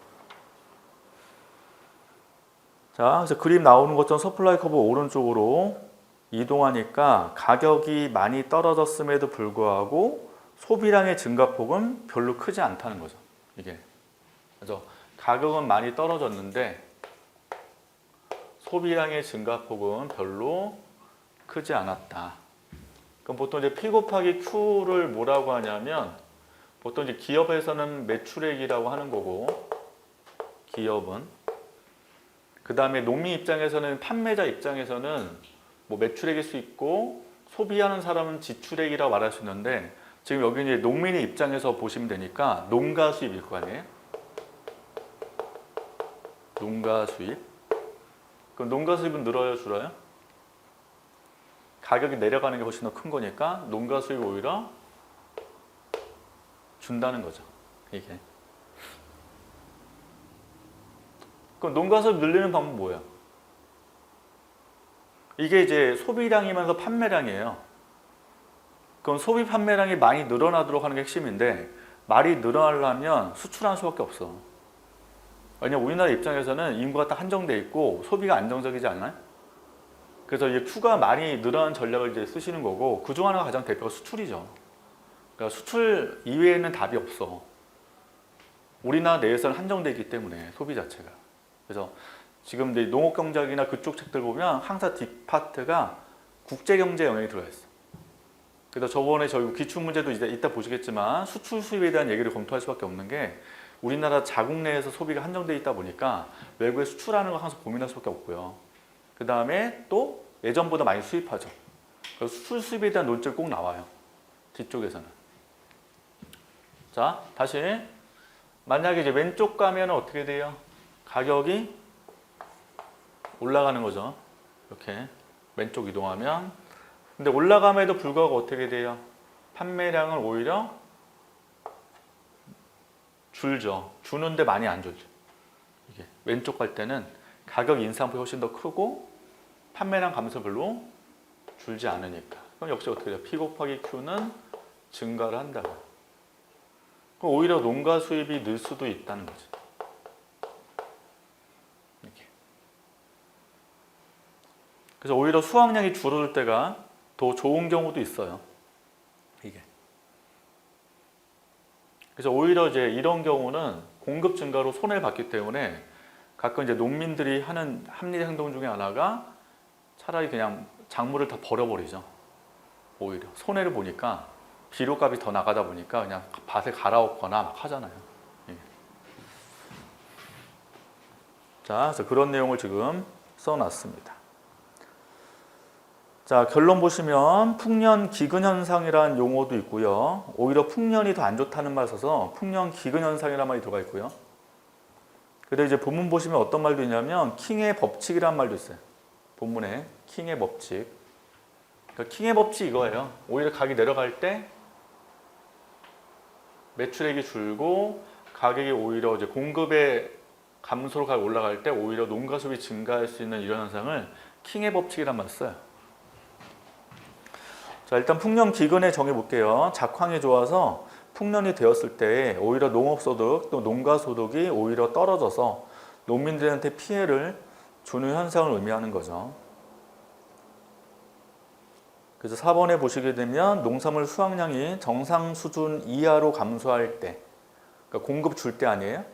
[SPEAKER 1] 자, 그래서 그림 나오는 것처럼 서플라이 커브 오른쪽으로 이동하니까 가격이 많이 떨어졌음에도 불구하고 소비량의 증가폭은 별로 크지 않다는 거죠. 이게. 그래서 가격은 많이 떨어졌는데 소비량의 증가폭은 별로 크지 않았다. 그럼 보통 이제 P 곱하기 Q를 뭐라고 하냐면 보통 이제 기업에서는 매출액이라고 하는 거고, 기업은 그 다음에 농민 입장에서는, 판매자 입장에서는 뭐 매출액일 수 있고 소비하는 사람은 지출액이라고 말할 수 있는데, 지금 여기 이제 농민의 입장에서 보시면 되니까 농가 수입일 거 아니에요? 농가 수입. 그럼 농가 수입은 늘어요, 줄어요? 가격이 내려가는 게 훨씬 더 큰 거니까 농가 수입이 오히려 준다는 거죠. 이게. 그럼 농가 수입 늘리는 방법은 뭐예요? 이게 이제 소비량이면서 판매량이에요. 그럼 소비 판매량이 많이 늘어나도록 하는 게 핵심인데 말이 늘어나려면 수출하는 수밖에 없어. 왜냐면 우리나라 입장에서는 인구가 딱 한정돼 있고 소비가 안정적이지 않나요? 그래서 이제 큐가 많이 늘어나는 전략을 이제 쓰시는 거고 그중 하나가 가장 대표가 수출이죠. 그러니까 수출 이외에는 답이 없어. 우리나라 내에서는 한정돼 있기 때문에 소비 자체가. 그래서 지금 이제 농업경제학이나 그쪽 책들 보면 항상 뒷파트가 국제경제 영역이 들어가 있어. 그래서 저번에 저희 기출문제도 이제 이따 보시겠지만 수출 수입에 대한 얘기를 검토할 수밖에 없는 게 우리나라 자국 내에서 소비가 한정돼 있다 보니까 외국에 수출하는 거 항상 고민할 수밖에 없고요. 그 다음에 또 예전보다 많이 수입하죠. 그래서 수출 수입에 대한 논점이 꼭 나와요. 뒤쪽에서는. 자, 다시 만약에 이제 왼쪽 가면 어떻게 돼요? 가격이 올라가는 거죠. 이렇게 왼쪽 이동하면. 근데 올라감에도 불구하고 어떻게 돼요? 판매량은 오히려 줄죠. 주는데 많이 안 줄죠. 이게 왼쪽 갈 때는 가격 인상폭이 훨씬 더 크고 판매량 감소 별로 줄지 않으니까. 그럼 역시 어떻게 돼요? P 곱하기 Q는 증가를 한다고. 그럼 오히려 농가 수입이 늘 수도 있다는 거죠. 이렇게. 그래서 오히려 수확량이 줄어들 때가 더 좋은 경우도 있어요. 이게. 그래서 오히려 이제 이런 경우는 공급 증가로 손해를 봤기 때문에 가끔 이제 농민들이 하는 합리적 행동 중에 하나가 차라리 그냥 작물을 다 버려버리죠. 오히려 손해를 보니까 비료값이 더 나가다 보니까 그냥 밭에 갈아엎거나 막 하잖아요. 예. 자, 그래서 그런 내용을 지금 써놨습니다. 자, 결론 보시면 풍년 기근 현상이라는 용어도 있고요. 오히려 풍년이 더 안 좋다는 말 써서 풍년 기근 현상이라는 말이 들어가 있고요. 근데 이제 본문 보시면 어떤 말도 있냐면 킹의 법칙이라는 말도 있어요. 본문에 킹의 법칙. 그러니까 킹의 법칙 이거예요. 오히려 가격이 내려갈 때 매출액이 줄고 가격이 오히려 이제 공급의 감소로 가격이 올라갈 때 오히려 농가 수입이 증가할 수 있는 이런 현상을 킹의 법칙이란 말을 써요. 자, 일단 풍년 기근에 정해 볼게요. 작황이 좋아서 풍년이 되었을 때 오히려 농업소득 또 농가소득이 오히려 떨어져서 농민들한테 피해를 주는 현상을 의미하는 거죠. 그래서 4번에 보시게 되면 농산물 수확량이 정상 수준 이하로 감소할 때, 그러니까 공급 줄 때 아니에요?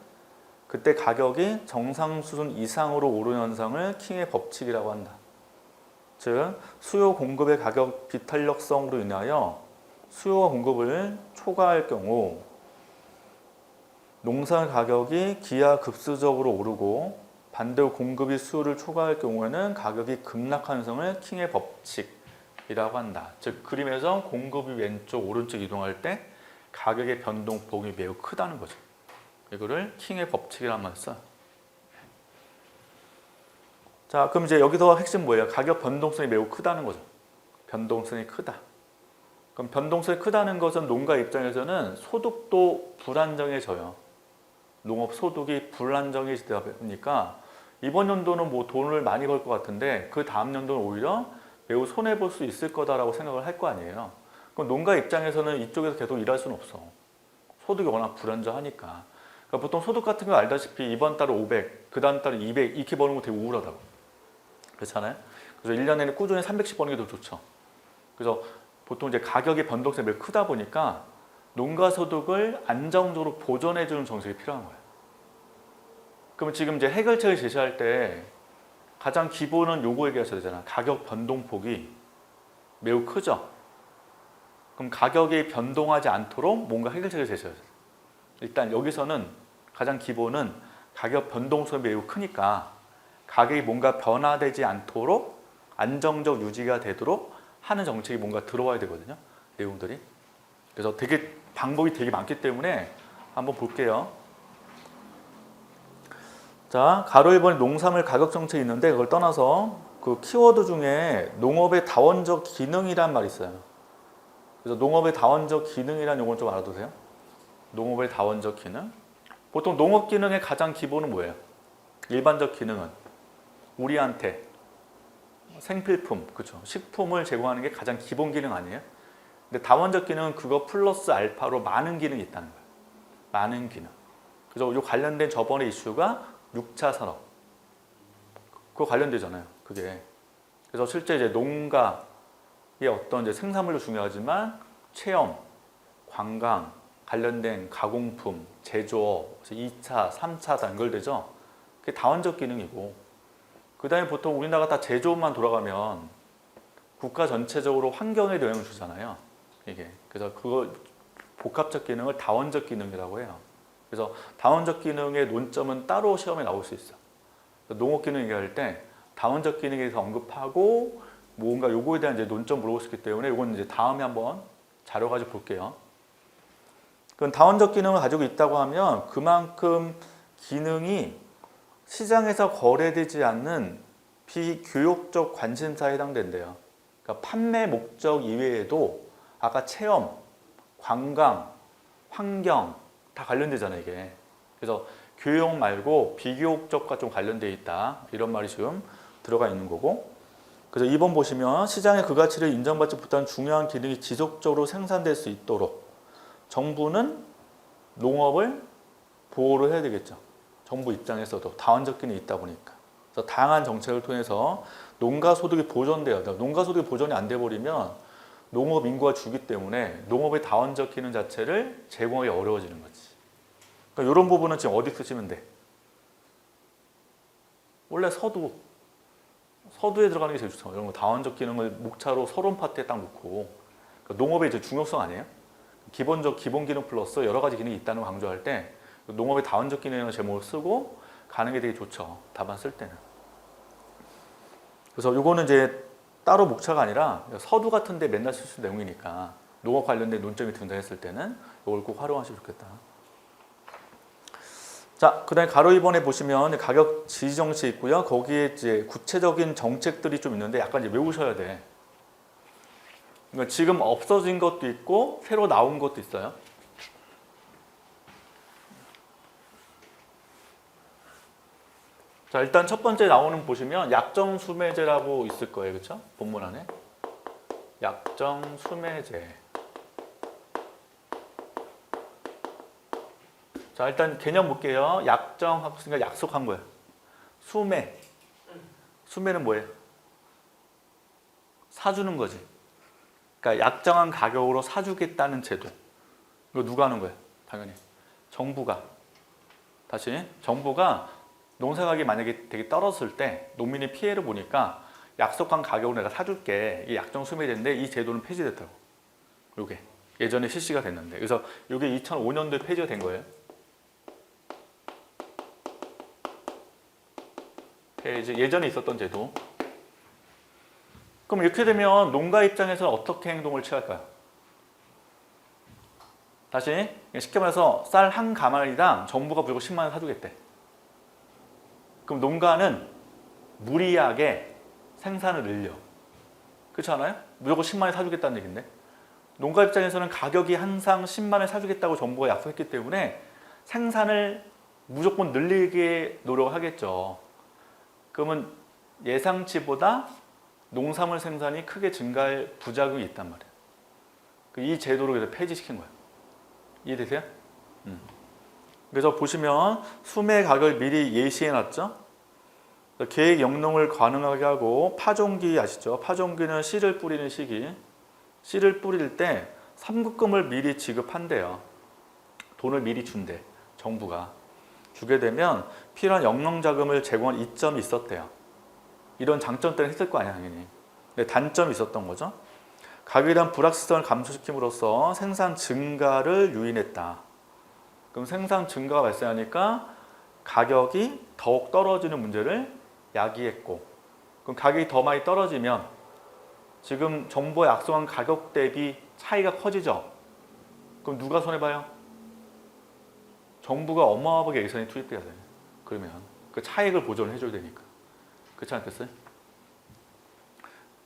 [SPEAKER 1] 그때 가격이 정상 수준 이상으로 오르는 현상을 킹의 법칙이라고 한다. 즉 수요 공급의 가격 비탄력성으로 인하여 수요와 공급을 초과할 경우 농산 가격이 기하급수적으로 오르고 반대로 공급이 수요를 초과할 경우에는 가격이 급락하는 현상을 킹의 법칙이라고 한다. 즉 그림에서 공급이 왼쪽 오른쪽 이동할 때 가격의 변동폭이 매우 크다는 거죠. 이거를 킹의 법칙이라는 말을 써요. 자, 그럼 이제 여기서 핵심 뭐예요? 가격 변동성이 매우 크다는 거죠. 변동성이 크다. 그럼 변동성이 크다는 것은 농가 입장에서는 소득도 불안정해져요. 농업 소득이 불안정해지다 보니까 이번 연도는 뭐 돈을 많이 벌 것 같은데 그 다음 연도는 오히려 매우 손해 볼 수 있을 거다라고 생각을 할 거 아니에요. 그럼 농가 입장에서는 이쪽에서 계속 일할 수는 없어. 소득이 워낙 불안정하니까. 그러니까 보통 소득 같은 거 알다시피 이번 달은 500, 그 다음 달은 200 이렇게 버는 거 되게 우울하다고. 그렇잖아요. 그래서 1년에는 꾸준히 300씩 버는 게 더 좋죠. 그래서 보통 이제 가격의 변동성이 매우 크다 보니까 농가 소득을 안정적으로 보존해 주는 정책이 필요한 거예요. 그러면 지금 이제 해결책을 제시할 때 가장 기본은 요거 얘기하셔야 되잖아. 가격 변동폭이 매우 크죠. 그럼 가격이 변동하지 않도록 뭔가 해결책을 제시해야 돼요. 일단 여기서는 가장 기본은 가격 변동성이 매우 크니까 가격이 뭔가 변화되지 않도록 안정적 유지가 되도록 하는 정책이 뭔가 들어와야 되거든요. 내용들이. 그래서 되게 방법이 되게 많기 때문에 한번 볼게요. 자, 가로 1번에 농산물 가격 정책이 있는데 그걸 떠나서 그 키워드 중에 농업의 다원적 기능이란 말이 있어요. 그래서 농업의 다원적 기능이라는 용어를 좀 알아두세요. 농업의 다원적 기능. 보통 농업 기능의 가장 기본은 뭐예요? 일반적 기능은 우리한테 생필품, 그렇죠? 식품을 제공하는 게 가장 기본 기능 아니에요? 근데 다원적 기능은 그거 플러스 알파로 많은 기능이 있다는 거예요. 많은 기능. 그래서 이 관련된 저번에 이슈가 6차 산업. 그거 관련되잖아요. 그게. 그래서 실제 이제 농가의 어떤 이제 생산물도 중요하지만 체험, 관광, 관련된 가공품, 제조업, 2차, 3차 다 연결되죠. 그게 다원적 기능이고, 그 다음에 보통 우리나라가 다 제조업만 돌아가면 국가 전체적으로 환경에 영향을 주잖아요. 이게. 그래서 그거 복합적 기능을 다원적 기능이라고 해요. 그래서 다원적 기능의 논점은 따로 시험에 나올 수 있어. 농업 기능 얘기할 때 다원적 기능에 대해서 언급하고 뭔가 요거에 대한 이제 논점 물어볼 수 있기 때문에 요건 이제 다음에 한번 자료 가지고 볼게요. 그럼 다원적 기능을 가지고 있다고 하면 그만큼 기능이 시장에서 거래되지 않는 비교육적 관심사에 해당된대요. 그러니까 판매 목적 이외에도 아까 체험, 관광, 환경 다 관련되잖아요, 이게. 그래서 교육 말고 비교육적과 좀 관련되어 있다. 이런 말이 지금 들어가 있는 거고. 그래서 2번 보시면 시장의 그 가치를 인정받지 못한 중요한 기능이 지속적으로 생산될 수 있도록 정부는 농업을 보호를 해야 되겠죠. 정부 입장에서도 다원적 기능이 있다 보니까. 그래서 다양한 정책을 통해서 농가 소득이 보존돼야 돼요. 농가 소득이 보존이 안 돼 버리면 농업 인구가 줄기 때문에 농업의 다원적 기능 자체를 제공하기 어려워지는 거지. 그러니까 이런 부분은 지금 어디 쓰시면 돼? 원래 서두에 들어가는 게 제일 좋죠. 이런 거 다원적 기능을 목차로 서론 파트에 딱 놓고. 그러니까 농업의 이제 중요성 아니에요? 기본 기능 플러스 여러 가지 기능이 있다는 걸 강조할 때 농업의 다원적 기능이라는 제목을 쓰고 가는 게 되게 좋죠. 답안 쓸 때는. 그래서 요거는 이제 따로 목차가 아니라 서두 같은 데 맨날 쓸 수 있는 내용이니까 농업 관련된 논점이 등장했을 때는 이걸 꼭 활용하시면 좋겠다. 자, 그 다음에 가로 2번에 보시면 가격 지지 정책 있고요. 거기에 이제 구체적인 정책들이 좀 있는데 약간 이제 외우셔야 돼. 그러니까 지금 없어진 것도 있고 새로 나온 것도 있어요. 자, 일단 첫 번째 나오는 보시면 약정수매제라고 있을 거예요. 그렇죠? 본문 안에. 약정수매제. 자, 일단 개념 볼게요. 약정하고 있으니까 약속한 거예요. 수매. 수매는 뭐예요? 사주는 거지. 그러니까 약정한 가격으로 사주겠다는 제도. 이거 누가 하는 거예요? 당연히. 정부가. 다시. 정부가 농사 가격이 만약에 되게 떨어졌을 때 농민이 피해를 보니까 약속한 가격으로 내가 사줄게. 이 약정 수매제인데 이 제도는 폐지됐다고. 요게. 예전에 실시가 됐는데. 그래서 요게 2005년도에 폐지가 된 거예요. 폐지. 예전에 있었던 제도. 그럼 이렇게 되면 농가 입장에서는 어떻게 행동을 취할까요? 다시 쉽게 말해서 쌀 한 가마리당 정부가 무조건 10만 원 사주겠대. 그럼 농가는 무리하게 생산을 늘려. 그렇지 않아요? 무조건 10만 원에 사주겠다는 얘기인데. 농가 입장에서는 가격이 항상 10만 원에 사주겠다고 정부가 약속했기 때문에 생산을 무조건 늘리게 노력하겠죠. 그러면 예상치보다 농산물 생산이 크게 증가할 부작용이 있단 말이에요. 이 제도를 그래서 폐지시킨 거예요. 이해되세요? 그래서 보시면 수매 가격을 미리 예시해 놨죠. 계획 영농을 가능하게 하고 파종기 아시죠? 파종기는 씨를 뿌리는 시기. 씨를 뿌릴 때 삼급금을 미리 지급한대요. 돈을 미리 준대. 정부가. 주게 되면 필요한 영농 자금을 제공한 이점이 있었대요. 이런 장점 때문에 했을 거 아니야 당연히. 근데 단점이 있었던 거죠. 가격에 대한 불확실성을 감소시킴으로써 생산 증가를 유인했다. 그럼 생산 증가가 발생하니까 가격이 더욱 떨어지는 문제를 야기했고, 그럼 가격이 더 많이 떨어지면 지금 정부가 약속한 가격 대비 차이가 커지죠. 그럼 누가 손해봐요? 정부가 어마어마하게 예산이 투입돼야 돼요. 그러면 그 차익을 보존해 줘야 되니까. 그렇지 않겠어요?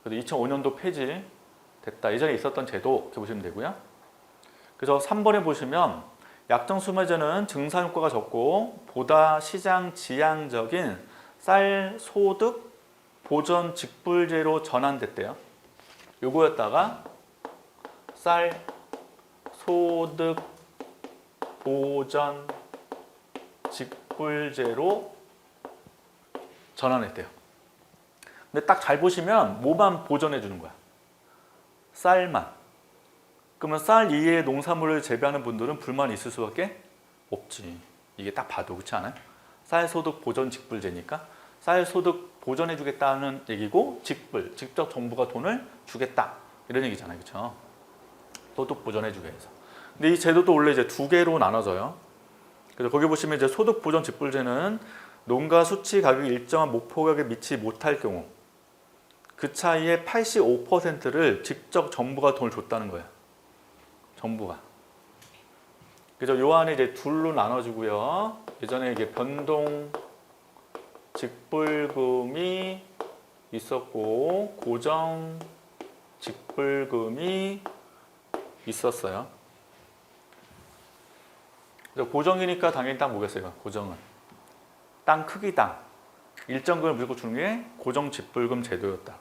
[SPEAKER 1] 그래서 2005년도 폐지됐다. 예전에 있었던 제도 이렇게 보시면 되고요. 그래서 3번에 보시면 약정 수매제는 증산 효과가 적고 보다 시장 지향적인 쌀 소득 보전 직불제로 전환됐대요. 요거였다가 쌀 소득 보전 직불제로 전환했대요. 근데 딱 잘 보시면 뭐만 보전해 주는 거야? 쌀만. 그러면 쌀 이외의 농산물을 재배하는 분들은 불만이 있을 수밖에 없지. 이게 딱 봐도 그렇지 않아요? 쌀 소득 보전 직불제니까 쌀 소득 보전해 주겠다는 얘기고 직불, 직접 정부가 돈을 주겠다 이런 얘기잖아요. 그렇죠? 소득 보전해 주게 해서. 근데 이 제도도 원래 이제 두 개로 나눠져요. 그래서 거기 보시면 이제 소득 보전 직불제는 농가 수치 가격이 일정한 목표 가격에 미치지 못할 경우 그 차이의 85%를 직접 정부가 돈을 줬다는 거예요. 정부가. 그래서 요 안에 이제 둘로 나눠지고요. 예전에 이게 변동 직불금이 있었고 고정 직불금이 있었어요. 그래서 고정이니까 당연히 딱 뭐겠어요? 고정은 땅 크기당 일정 금을 무조건 주는 게 고정 직불금 제도였다.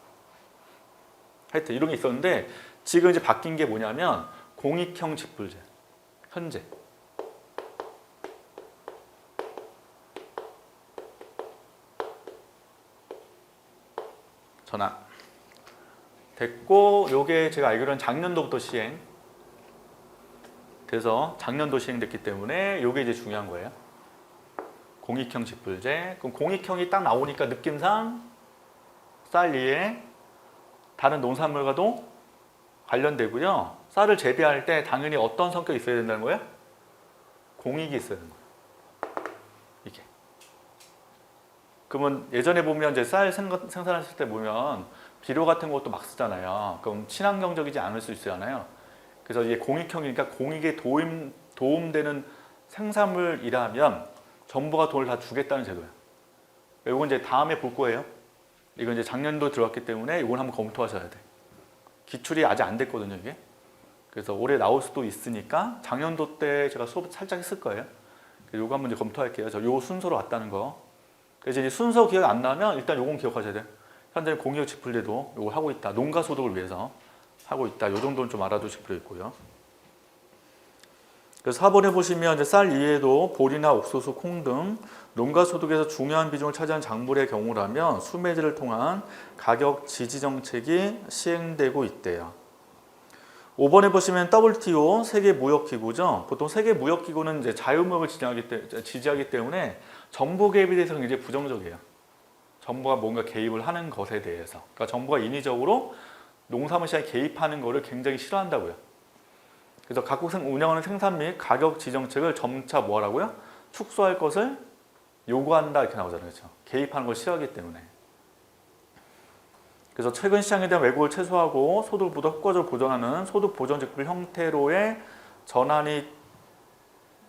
[SPEAKER 1] 하여튼 이런 게 있었는데 지금 이제 바뀐 게 뭐냐면 공익형 직불제. 현재 전환 됐고, 요게 제가 알기로는 작년도부터 시행 돼서 작년도 시행됐기 때문에 요게 이제 중요한 거예요. 공익형 직불제. 그럼 공익형이 딱 나오니까 느낌상 쌀 위에 다른 농산물과도 관련되고요. 쌀을 재배할 때 당연히 어떤 성격이 있어야 된다는 거예요? 공익이 있어야 되는 거예요. 이게. 그러면 예전에 보면 이제 쌀 생산하실 때 보면 비료 같은 것도 막 쓰잖아요. 그럼 친환경적이지 않을 수 있잖아요. 그래서 이게 공익형이니까 공익에 도움되는 생산물이라면 정부가 돈을 다 주겠다는 제도예요. 이건 이제 다음에 볼 거예요. 이건 이제 작년도 들어왔기 때문에 이건 한번 검토하셔야 돼. 기출이 아직 안 됐거든요, 이게. 그래서 올해 나올 수도 있으니까 작년도 때 제가 수업 살짝 했을 거예요. 그래서 이거 한번 이제 검토할게요. 요 순서로 왔다는 거. 그래서 이제 순서 기억이 안 나면 일단 요건 기억하셔야 돼요. 현재 공익 직불제도 요걸 하고 있다. 농가 소득을 위해서 하고 있다. 요 정도는 좀 알아두실 필요 있고요. 그래서 4번에 보시면 이제 쌀 이외에도 보리나 옥수수, 콩 등 농가 소득에서 중요한 비중을 차지하는 작물의 경우라면 수매제를 통한 가격 지지 정책이 시행되고 있대요. 5번에 보시면 WTO 세계 무역기구죠. 보통 세계 무역기구는 이제 자유무역을 지지하기 때문에 정부 개입에 대해서는 굉장히 부정적이에요. 정부가 뭔가 개입을 하는 것에 대해서. 그러니까 정부가 인위적으로 농산물 시장에 개입하는 것을 굉장히 싫어한다고요. 그래서 각국 운영하는 생산 및 가격 지정책을 점차 뭐라고요? 축소할 것을 요구한다 이렇게 나오잖아요. 그렇죠? 개입하는 걸 싫어하기 때문에. 그래서 최근 시장에 대한 왜곡을 최소화하고 소득을 보다 효과적으로 보전하는 소득 보전 직불 형태로의 전환이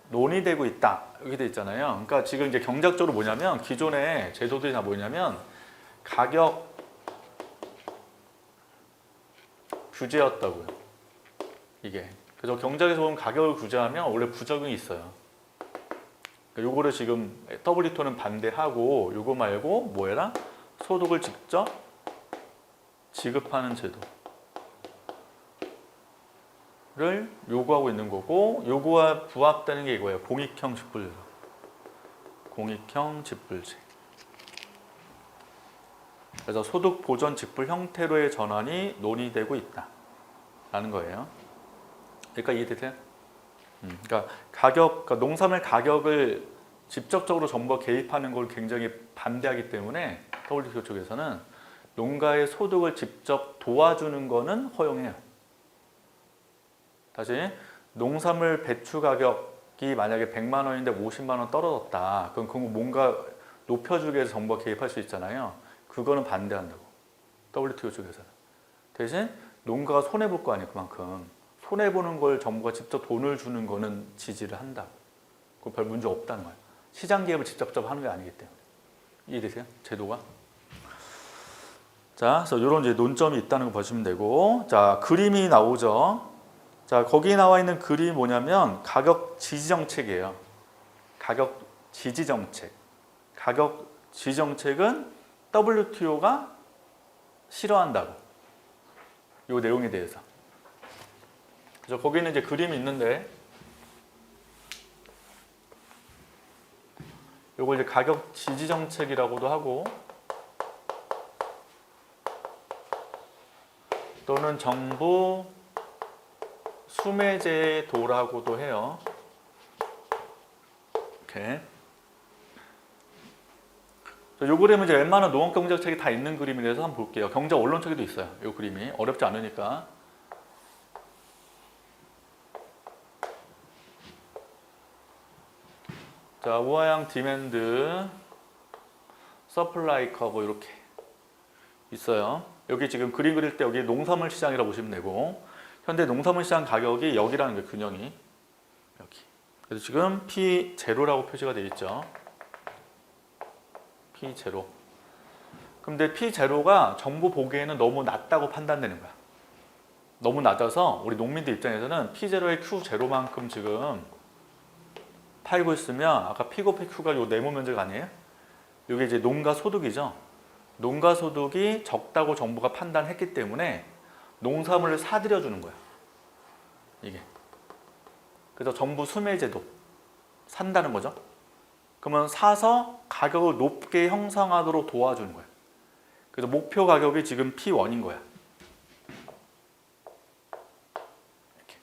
[SPEAKER 1] 논의되고 있다. 이렇게 돼 있잖아요. 그러니까 지금 이제 경제학적으로 뭐냐면 기존의 제도들이 다 뭐냐면 가격 규제였다고요. 이게. 그래서 경제학에서 보면 가격을 규제하면 원래 부작용이 있어요. 그러니까 요거를 지금 WTO는 반대하고 요거 말고 뭐해라? 소득을 직접 지급하는 제도를 요구하고 있는 거고 요구와 부합되는 게 이거예요. 공익형 직불제. 공익형 직불제. 그래서 소득 보전 직불 형태로의 전환이 논의되고 있다. 라는 거예요. 그러니까 이해되세요? 그러니까 그러니까 농산물 가격을 직접적으로 정부가 개입하는 걸 굉장히 반대하기 때문에 WTO 쪽에서는 농가의 소득을 직접 도와주는 거는 허용해요. 다시 농산물 배추 가격이 만약에 100만 원인데 50만 원 떨어졌다. 그럼 그거 뭔가 높여주기 위해서 정부가 개입할 수 있잖아요. 그거는 반대한다고. WTO 쪽에서는. 대신 농가가 손해볼 거 아니에요. 그만큼. 손해보는 걸 정부가 직접 돈을 주는 거는 지지를 한다. 그거 별 문제 없다는 거예요. 시장 개입을 직접적으로 하는 게 아니기 때문에. 이해되세요? 제도가. 자, 그래서 이런 이제 논점이 있다는 거 보시면 되고, 자, 그림이 나오죠. 자, 거기 나와 있는 그림이 뭐냐면 가격 지지 정책이에요. 가격 지지 정책. 가격 지지 정책은 WTO가 싫어한다고. 이 내용에 대해서. 그래서 거기는 이제 그림이 있는데, 요걸 이제 가격 지지 정책이라고도 하고, 또는 정부 수매제도라고도 해요. 이렇게. 요 그림은 이제 웬만한 농업경제책이 다 있는 그림이라서 한번 볼게요. 경제 언론책에도 있어요. 이 그림이 어렵지 않으니까. 자, 우하향 디맨드, 서플라이 커브 이렇게 있어요. 여기 지금 그림 그릴 때 여기 농산물 시장이라고 보시면 되고, 현재 농산물 시장 가격이 여기라는 게 균형이 여기. 그래서 지금 P0라고 표시가 되어 있죠. P0. 근데 P0가 정부 보기에는 너무 낮다고 판단되는 거야. 너무 낮아서 우리 농민들 입장에서는 P0의 Q0만큼 지금 팔고 있으면, 아까 P 곱해 Q가 요 네모 면적 아니에요? 이게 이제 농가 소득이죠. 농가 소득이 적다고 정부가 판단했기 때문에 농산물을 사들여 주는 거야. 이게. 그래서 정부 수매제도 산다는 거죠. 그러면 사서 가격을 높게 형성하도록 도와주는 거야. 그래서 목표 가격이 지금 P1인 거야. 이렇게.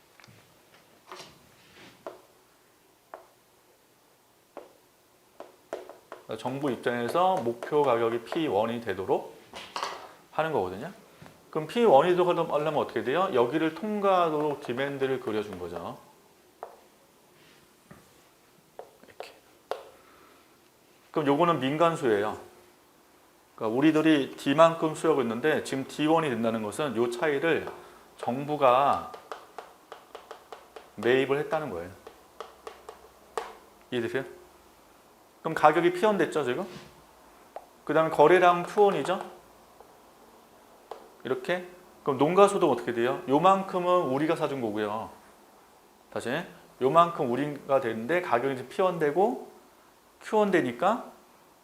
[SPEAKER 1] 정부 입장에서 목표 가격이 P1이 되도록 하는 거거든요. 그럼 P1이 되려면 어떻게 돼요? 여기를 통과하도록 디맨드를 그려준 거죠. 이렇게. 그럼 요거는 민간수예요. 그러니까 우리들이 D만큼 수요하고 있는데 지금 D1이 된다는 것은 요 차이를 정부가 매입을 했다는 거예요. 이해되세요? 그럼 가격이 P1 됐죠, 지금? 그 다음에 거래량 Q1이죠? 이렇게. 그럼 농가 소득 어떻게 돼요? 요만큼은 우리가 사준 거고요. 다시. 요만큼 우리가 되는데 가격이 이제 P1 되고 Q1 되니까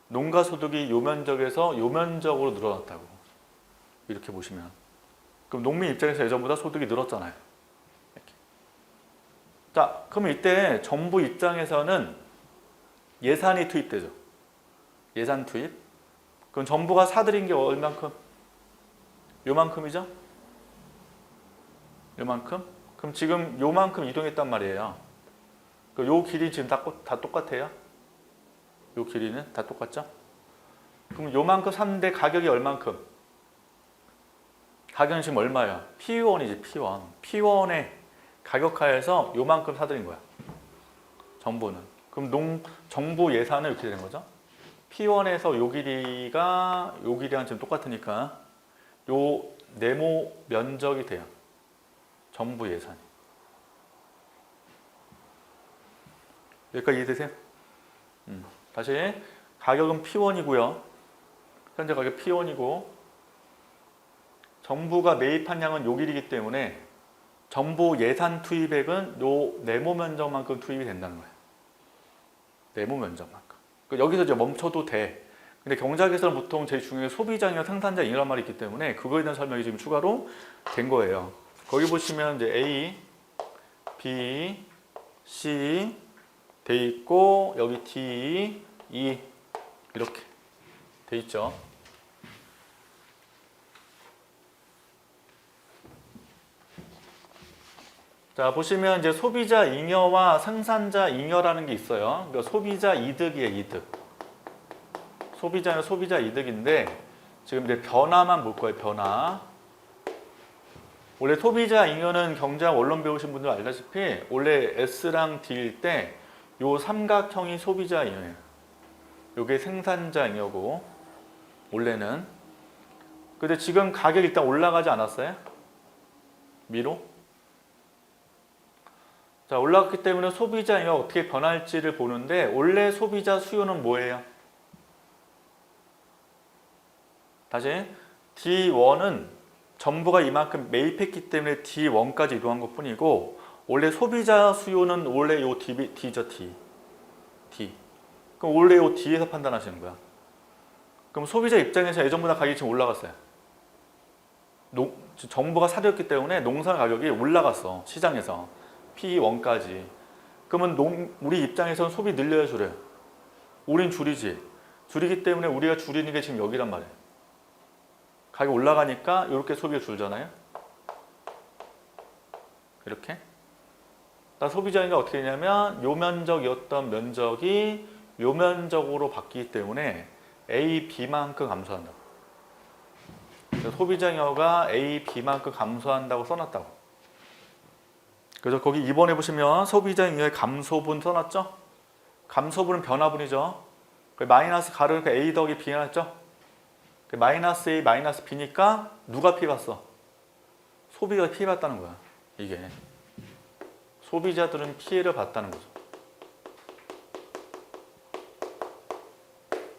[SPEAKER 1] 농가 소득이 요 면적에서 요 면적으로 늘어났다고. 이렇게 보시면. 그럼 농민 입장에서 예전보다 소득이 늘었잖아요. 이렇게. 자, 그럼 이때 정부 입장에서는 예산이 투입되죠. 예산 투입. 그럼 정부가 사들인 게 얼만큼? 요만큼이죠? 요만큼? 그럼 지금 요만큼 이동했단 말이에요. 요 길이 지금 다 똑같아요? 요 길이는 다 똑같죠? 그럼 요만큼 샀는데 가격이 얼만큼? 가격은 지금 얼마예요? P1이지, P1. P1의 가격하에서 요만큼 사들인 거야. 정부는. 그럼 정부 예산은 이렇게 되는 거죠. P1에서 요 길이랑 지금 똑같으니까 요 네모 면적이 돼요. 정부 예산이. 여기까지 이해되세요? 다시 가격은 P1이고요. 현재 가격 P1이고 정부가 매입한 양은 요 길이기 때문에 정부 예산 투입액은 요 네모 면적만큼 투입이 된다는 거예요. 네모 면적만큼. 여기서 이제 멈춰도 돼. 근데 경제학에서는 보통 제일 중요한 소비자이나 생산자 잉여란 말이 있기 때문에 그거에 대한 설명이 지금 추가로 된 거예요. 거기 보시면 이제 A, B, C 돼 있고 여기 D, E 이렇게 돼 있죠. 자, 보시면 이제 소비자 잉여와 생산자 잉여라는 게 있어요. 그러니까 소비자 이득이에요, 이득. 소비자는 소비자 이득인데 지금 이제 변화만 볼 거예요, 변화. 원래 소비자 잉여는 경제학 원론 배우신 분들 알다시피 원래 S랑 D일 때 요 삼각형이 소비자 잉여예요. 요게 생산자 잉여고 원래는. 근데 지금 가격이 일단 올라가지 않았어요? 위로? 자, 올라갔기 때문에 소비자 잉여가 어떻게 변할지를 보는데 원래 소비자 수요는 뭐예요? 다시 D1은 정부가 이만큼 매입했기 때문에 D1까지 이동한 것 뿐이고 원래 소비자 수요는 원래 요 D죠. D. 그럼 원래 요 D에서 판단하시는 거야. 그럼 소비자 입장에서 예전보다 가격이 지금 올라갔어요. 정부가 사들였기 때문에 농산 가격이 올라갔어. 시장에서. P1까지. 그러면 우리 입장에서는 소비 늘려야 줄여요. 우린 줄이지. 줄이기 때문에 우리가 줄이는 게 지금 여기란 말이에요. 가격이 올라가니까 이렇게 소비가 줄잖아요. 이렇게. 소비자가 어떻게 되냐면 요 면적이었던 면적이 요 면적으로 바뀌기 때문에 A, B만큼 감소한다고. 소비자잉여가 A, B만큼 감소한다고 써놨다고. 그래서 거기 2번에 보시면 소비자잉여의 감소분 써놨죠? 감소분은 변화분이죠. 마이너스 가르니까 A 더하기 B 해놨죠? 마이너스 A, 마이너스 B니까 누가 피해봤어? 소비가 피해봤다는 거야. 이게. 소비자들은 피해를 봤다는 거죠.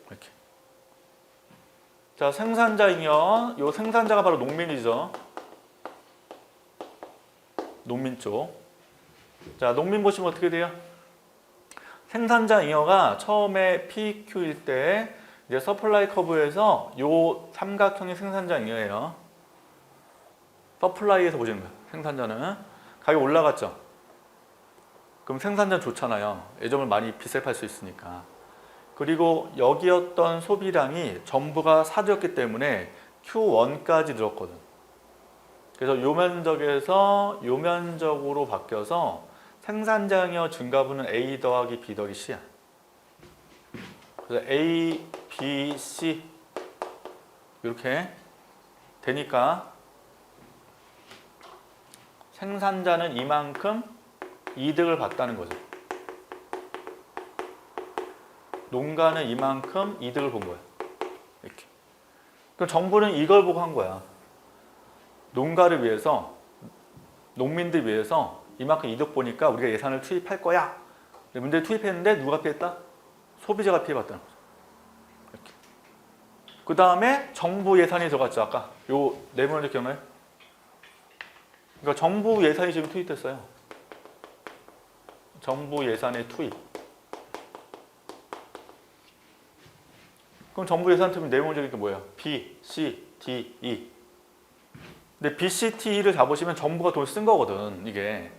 [SPEAKER 1] 이렇게. 자, 생산자잉여. 요 생산자가 바로 농민이죠. 농민 쪽. 자, 농민 보시면 어떻게 돼요? 생산자 잉여가 처음에 PQ일 때 이제 서플라이 커브에서 요 삼각형이 생산자 잉여예요. 서플라이에서 보시는 거예요. 생산자는 가격이 올라갔죠. 그럼 생산자는 좋잖아요. 예점을 많이 비싸게 팔 수 있으니까. 그리고 여기였던 소비량이 정부가 사들였기 때문에 Q1까지 늘었거든. 그래서 요 면적에서 요 면적으로 바뀌어서 생산자잉여 증가분은 A 더하기 B 더하기 C야. 그래서 A, B, C 이렇게 되니까 생산자는 이만큼 이득을 봤다는 거죠. 농가는 이만큼 이득을 본 거야. 이렇게. 그럼 정부는 이걸 보고 한 거야. 농가를 위해서, 농민들 위해서 이만큼 이득 보니까 우리가 예산을 투입할 거야. 문제를 투입했는데 누가 피했다? 소비자가 피해봤다는 거죠. 이렇게. 그 다음에 정부 예산이 들어갔죠. 아까 요 내부는 기억나요? 그러니까 정부 예산이 지금 투입됐어요. 정부 예산의 투입. 그럼 정부 예산 투입 내용적인 게 뭐예요? B, C, D, E. 근데 B, C, D, E를 잡으시면 정부가 돈을 쓴 거거든. 이게.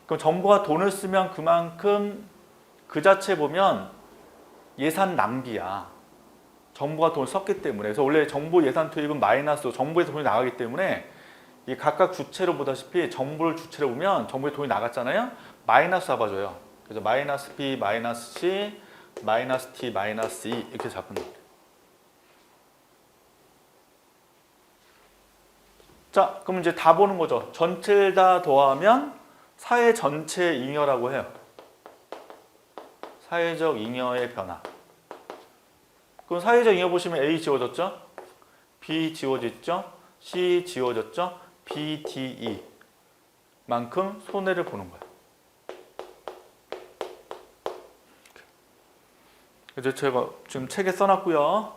[SPEAKER 1] 그럼 정부가 돈을 쓰면 그만큼 그 자체 보면 예산 낭비야. 정부가 돈을 썼기 때문에. 그래서 원래 정부 예산 투입은 마이너스, 정부에서 돈이 나가기 때문에 이 각각 주체로 보다시피 정부를 주체로 보면 정부에 돈이 나갔잖아요. 마이너스 잡아줘요. 그래서 마이너스 B, 마이너스 C, 마이너스 T, 마이너스 E 이렇게 잡는 거예요. 자, 그럼 이제 다 보는 거죠. 전체를 다 더하면 사회 전체 잉여라고 해요. 사회적 잉여의 변화. 그럼 사회적 잉여 보시면 A 지워졌죠? B 지워졌죠? C 지워졌죠? B, D, E 만큼 손해를 보는 거예요. 그래서 제가 지금 책에 써놨고요.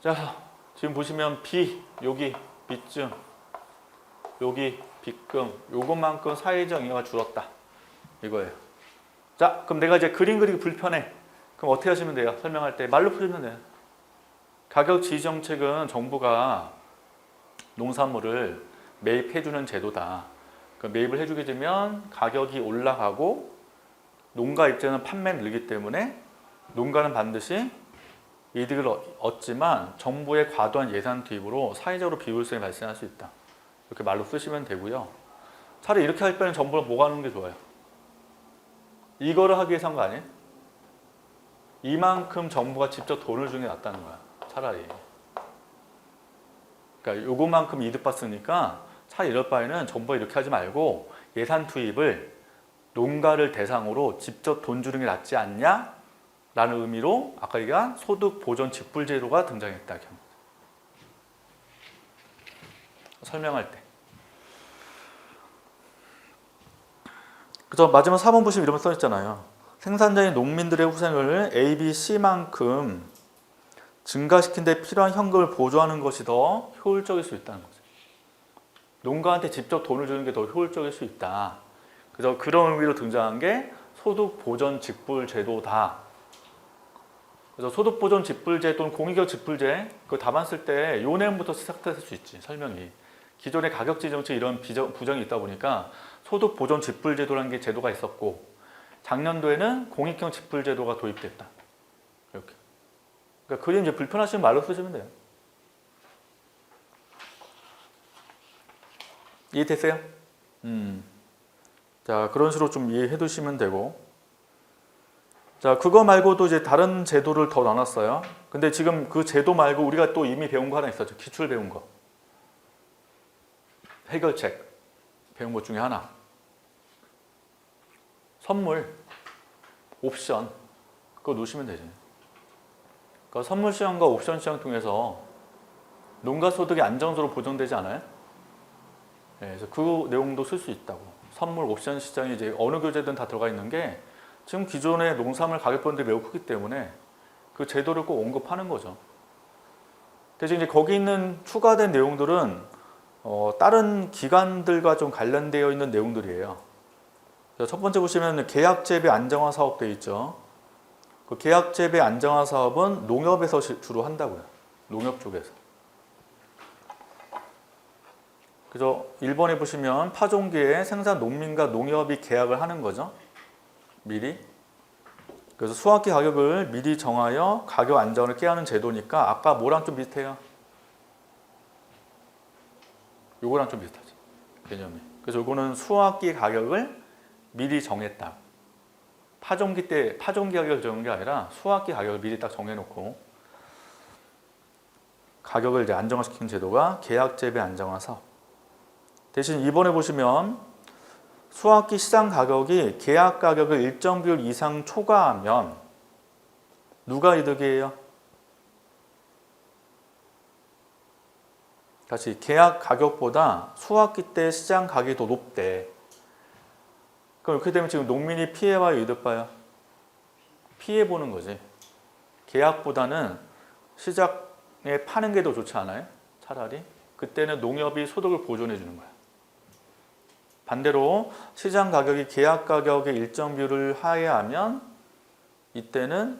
[SPEAKER 1] 자, 지금 보시면 B, 여기 빚증, 여기 빚금, 요것만큼 사회적 잉여가 줄었다. 이거예요. 자, 그럼 내가 이제 그림 그리기 불편해. 그럼 어떻게 하시면 돼요? 설명할 때 말로 풀면 돼요. 가격 지지 정책은 정부가 농산물을 매입해주는 제도다. 매입을 해주게 되면 가격이 올라가고 농가 입장에서는 판매는 늘기 때문에 농가는 반드시 이득을 얻지만 정부의 과도한 예산 투입으로 사회적으로 비효율성이 발생할 수 있다. 이렇게 말로 쓰시면 되고요. 차라리 이렇게 할 바에는 정부가 뭐가 하는 게 좋아요? 이거를 하기 위해서 한 거 아니에요? 이만큼 정부가 직접 돈을 주는 게 낫다는 거야. 차라리. 그러니까 요것만큼 이득 봤으니까 차라리 이럴 바에는 정부가 이렇게 하지 말고 예산 투입을 농가를 대상으로 직접 돈 주는 게 낫지 않냐? 라는 의미로 아까 얘기한 소득 보전 직불 제도가 등장했다. 설명할 때. 그래서 마지막 4번 보시면 이런 거 써있잖아요. 생산자인 농민들의 후생을 A, B, C만큼 증가시킨 데 필요한 현금을 보조하는 것이 더 효율적일 수 있다는 거죠. 농가한테 직접 돈을 주는 게 더 효율적일 수 있다. 그래서 그런 의미로 등장한 게 소득보전 직불 제도다. 그래서 소득보전 직불제 또는 공익역 직불제 그 답안 쓸 때 요 내용부터 시작될 수 있지, 설명이. 기존의 가격지 정책 이런 부정이 있다 보니까 소득보전 직불제도라는 게 제도가 있었고 작년도에는 공익형 직불제도가 도입됐다. 이렇게. 그러니까 그림 이제 불편하시면 말로 쓰시면 돼요. 이해됐어요? 자, 그런 식으로 좀 이해해 두시면 되고. 자, 그거 말고도 이제 다른 제도를 더 나눴어요. 근데 지금 그 제도 말고 우리가 또 이미 배운 거 하나 있었죠. 기출 배운 거. 해결책 배운 것 중에 하나. 선물, 옵션. 그거 놓으시면 되죠. 그러니까 선물 시장과 옵션 시장 통해서 농가 소득이 안정적으로 보존되지 않아요? 네, 그래서 그 내용도 쓸 수 있다고. 선물, 옵션 시장이 이제 어느 교재든 다 들어가 있는 게 지금 기존의 농산물 가격권들이 매우 크기 때문에 그 제도를 꼭 언급하는 거죠. 대신 이제 거기 있는 추가된 내용들은 다른 기관들과 좀 관련되어 있는 내용들이에요. 첫 번째 보시면 계약재배 안정화 사업 되어 있죠. 그 계약재배 안정화 사업은 농협에서 주로 한다고요. 농협 쪽에서. 그래서 1번에 보시면 파종기에 생산 농민과 농협이 계약을 하는 거죠. 미리. 그래서 수확기 가격을 미리 정하여 가격 안정을 깨하는 제도니까 아까 뭐랑 좀 비슷해요? 요거랑 좀 비슷하죠. 개념이. 그래서 요거는 수확기 가격을 미리 정했다. 파종기 가격을 정한 게 아니라 수확기 가격을 미리 딱 정해놓고 가격을 이제 안정화시키는 제도가 계약재배 안정화 사업. 대신 이번에 보시면 수확기 시장 가격이 계약 가격을 일정 비율 이상 초과하면 누가 이득이에요? 다시 계약 가격보다 수확기 때 시장 가격이 더 높대. 그럼 이렇게 되면 지금 농민이 피해봐요, 이득 봐요? 피해 보는 거지. 계약보다는 시장에 파는 게 더 좋지 않아요? 차라리. 그때는 농협이 소득을 보존해 주는 거야. 반대로 시장 가격이 계약 가격의 일정 비율을 하회하면 이때는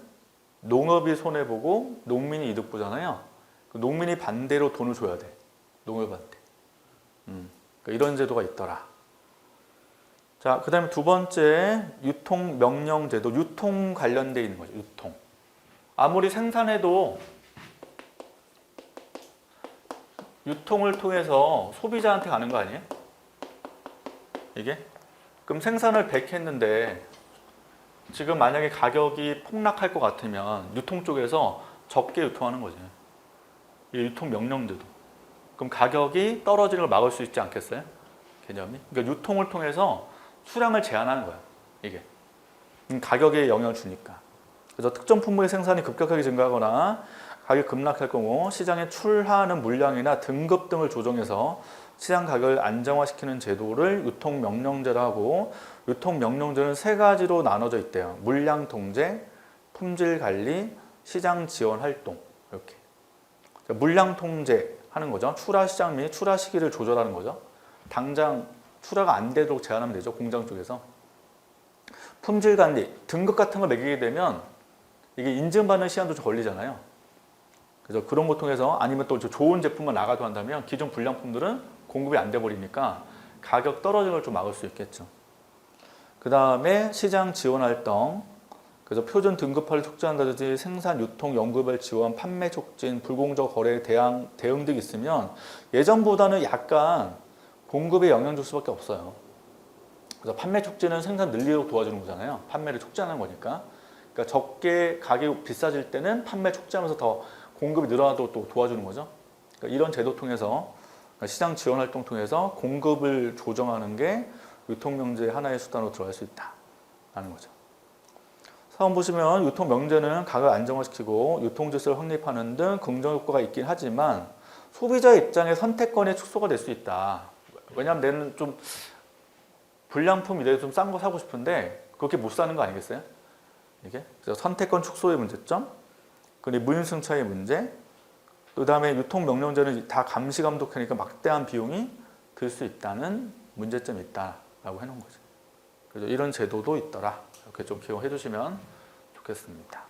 [SPEAKER 1] 농업이 손해보고 농민이 이득 보잖아요. 농민이 반대로 돈을 줘야 돼. 농협한테. 그러니까 이런 제도가 있더라. 자, 그 다음에 두 번째 유통명령제도. 유통 관련되어 있는 거죠. 유통. 아무리 생산해도 유통을 통해서 소비자한테 가는 거 아니에요? 이게? 그럼 생산을 100 했는데 지금 만약에 가격이 폭락할 것 같으면 유통 쪽에서 적게 유통하는 거지. 이 유통 명령제도. 그럼 가격이 떨어지는 걸 막을 수 있지 않겠어요? 개념이. 그러니까 유통을 통해서 수량을 제한하는 거야. 이게. 가격에 영향을 주니까. 그래서 특정 품목의 생산이 급격하게 증가하거나 가격이 급락할 경우 시장에 출하하는 물량이나 등급 등을 조정해서 시장 가격을 안정화시키는 제도를 유통명령제라고 하고, 유통명령제는 세 가지로 나눠져 있대요. 물량 통제, 품질 관리, 시장 지원 활동. 이렇게. 물량 통제 하는 거죠. 출하 시장 및 출하 시기를 조절하는 거죠. 당장 출하가 안 되도록 제한하면 되죠. 공장 쪽에서. 품질 관리, 등급 같은 걸 매기게 되면 이게 인증받는 시간도 좀 걸리잖아요. 그래서 그런 거 통해서, 아니면 또 좋은 제품만 나가도 한다면 기존 불량품들은 공급이 안 돼 버리니까 가격 떨어지는 걸 좀 막을 수 있겠죠. 그 다음에 시장 지원 활동. 그래서 표준 등급화를 촉진한다든지 생산, 유통, 연구별 지원, 판매 촉진, 불공정 거래에 대응 등이 있으면 예전보다는 약간 공급에 영향 줄 수밖에 없어요. 그래서 판매 촉진은 생산 늘리도록 도와주는 거잖아요. 판매를 촉진하는 거니까. 그러니까 적게 가격이 비싸질 때는 판매 촉진하면서 더 공급이 늘어나도록 또 도와주는 거죠. 그러니까 이런 제도 통해서, 시장 지원 활동 통해서 공급을 조정하는 게 유통명제의 하나의 수단으로 들어갈 수 있다는 거죠. 4번 보시면 유통명제는 가격을 안정화시키고 유통질서를 확립하는 등 긍정효과가 있긴 하지만 소비자 입장에 선택권의 축소가 될 수 있다. 왜냐하면 내는 좀 불량품 이래서 좀 싼 거 사고 싶은데 그렇게 못 사는 거 아니겠어요? 이게? 그래서 선택권 축소의 문제점. 그리고 무임승차의 문제, 그 다음에 유통명령제는 다 감시 감독하니까 막대한 비용이 들 수 있다는 문제점이 있다라고 해놓은 거죠. 그래서 이런 제도도 있더라. 이렇게 좀 기억해 주시면 좋겠습니다.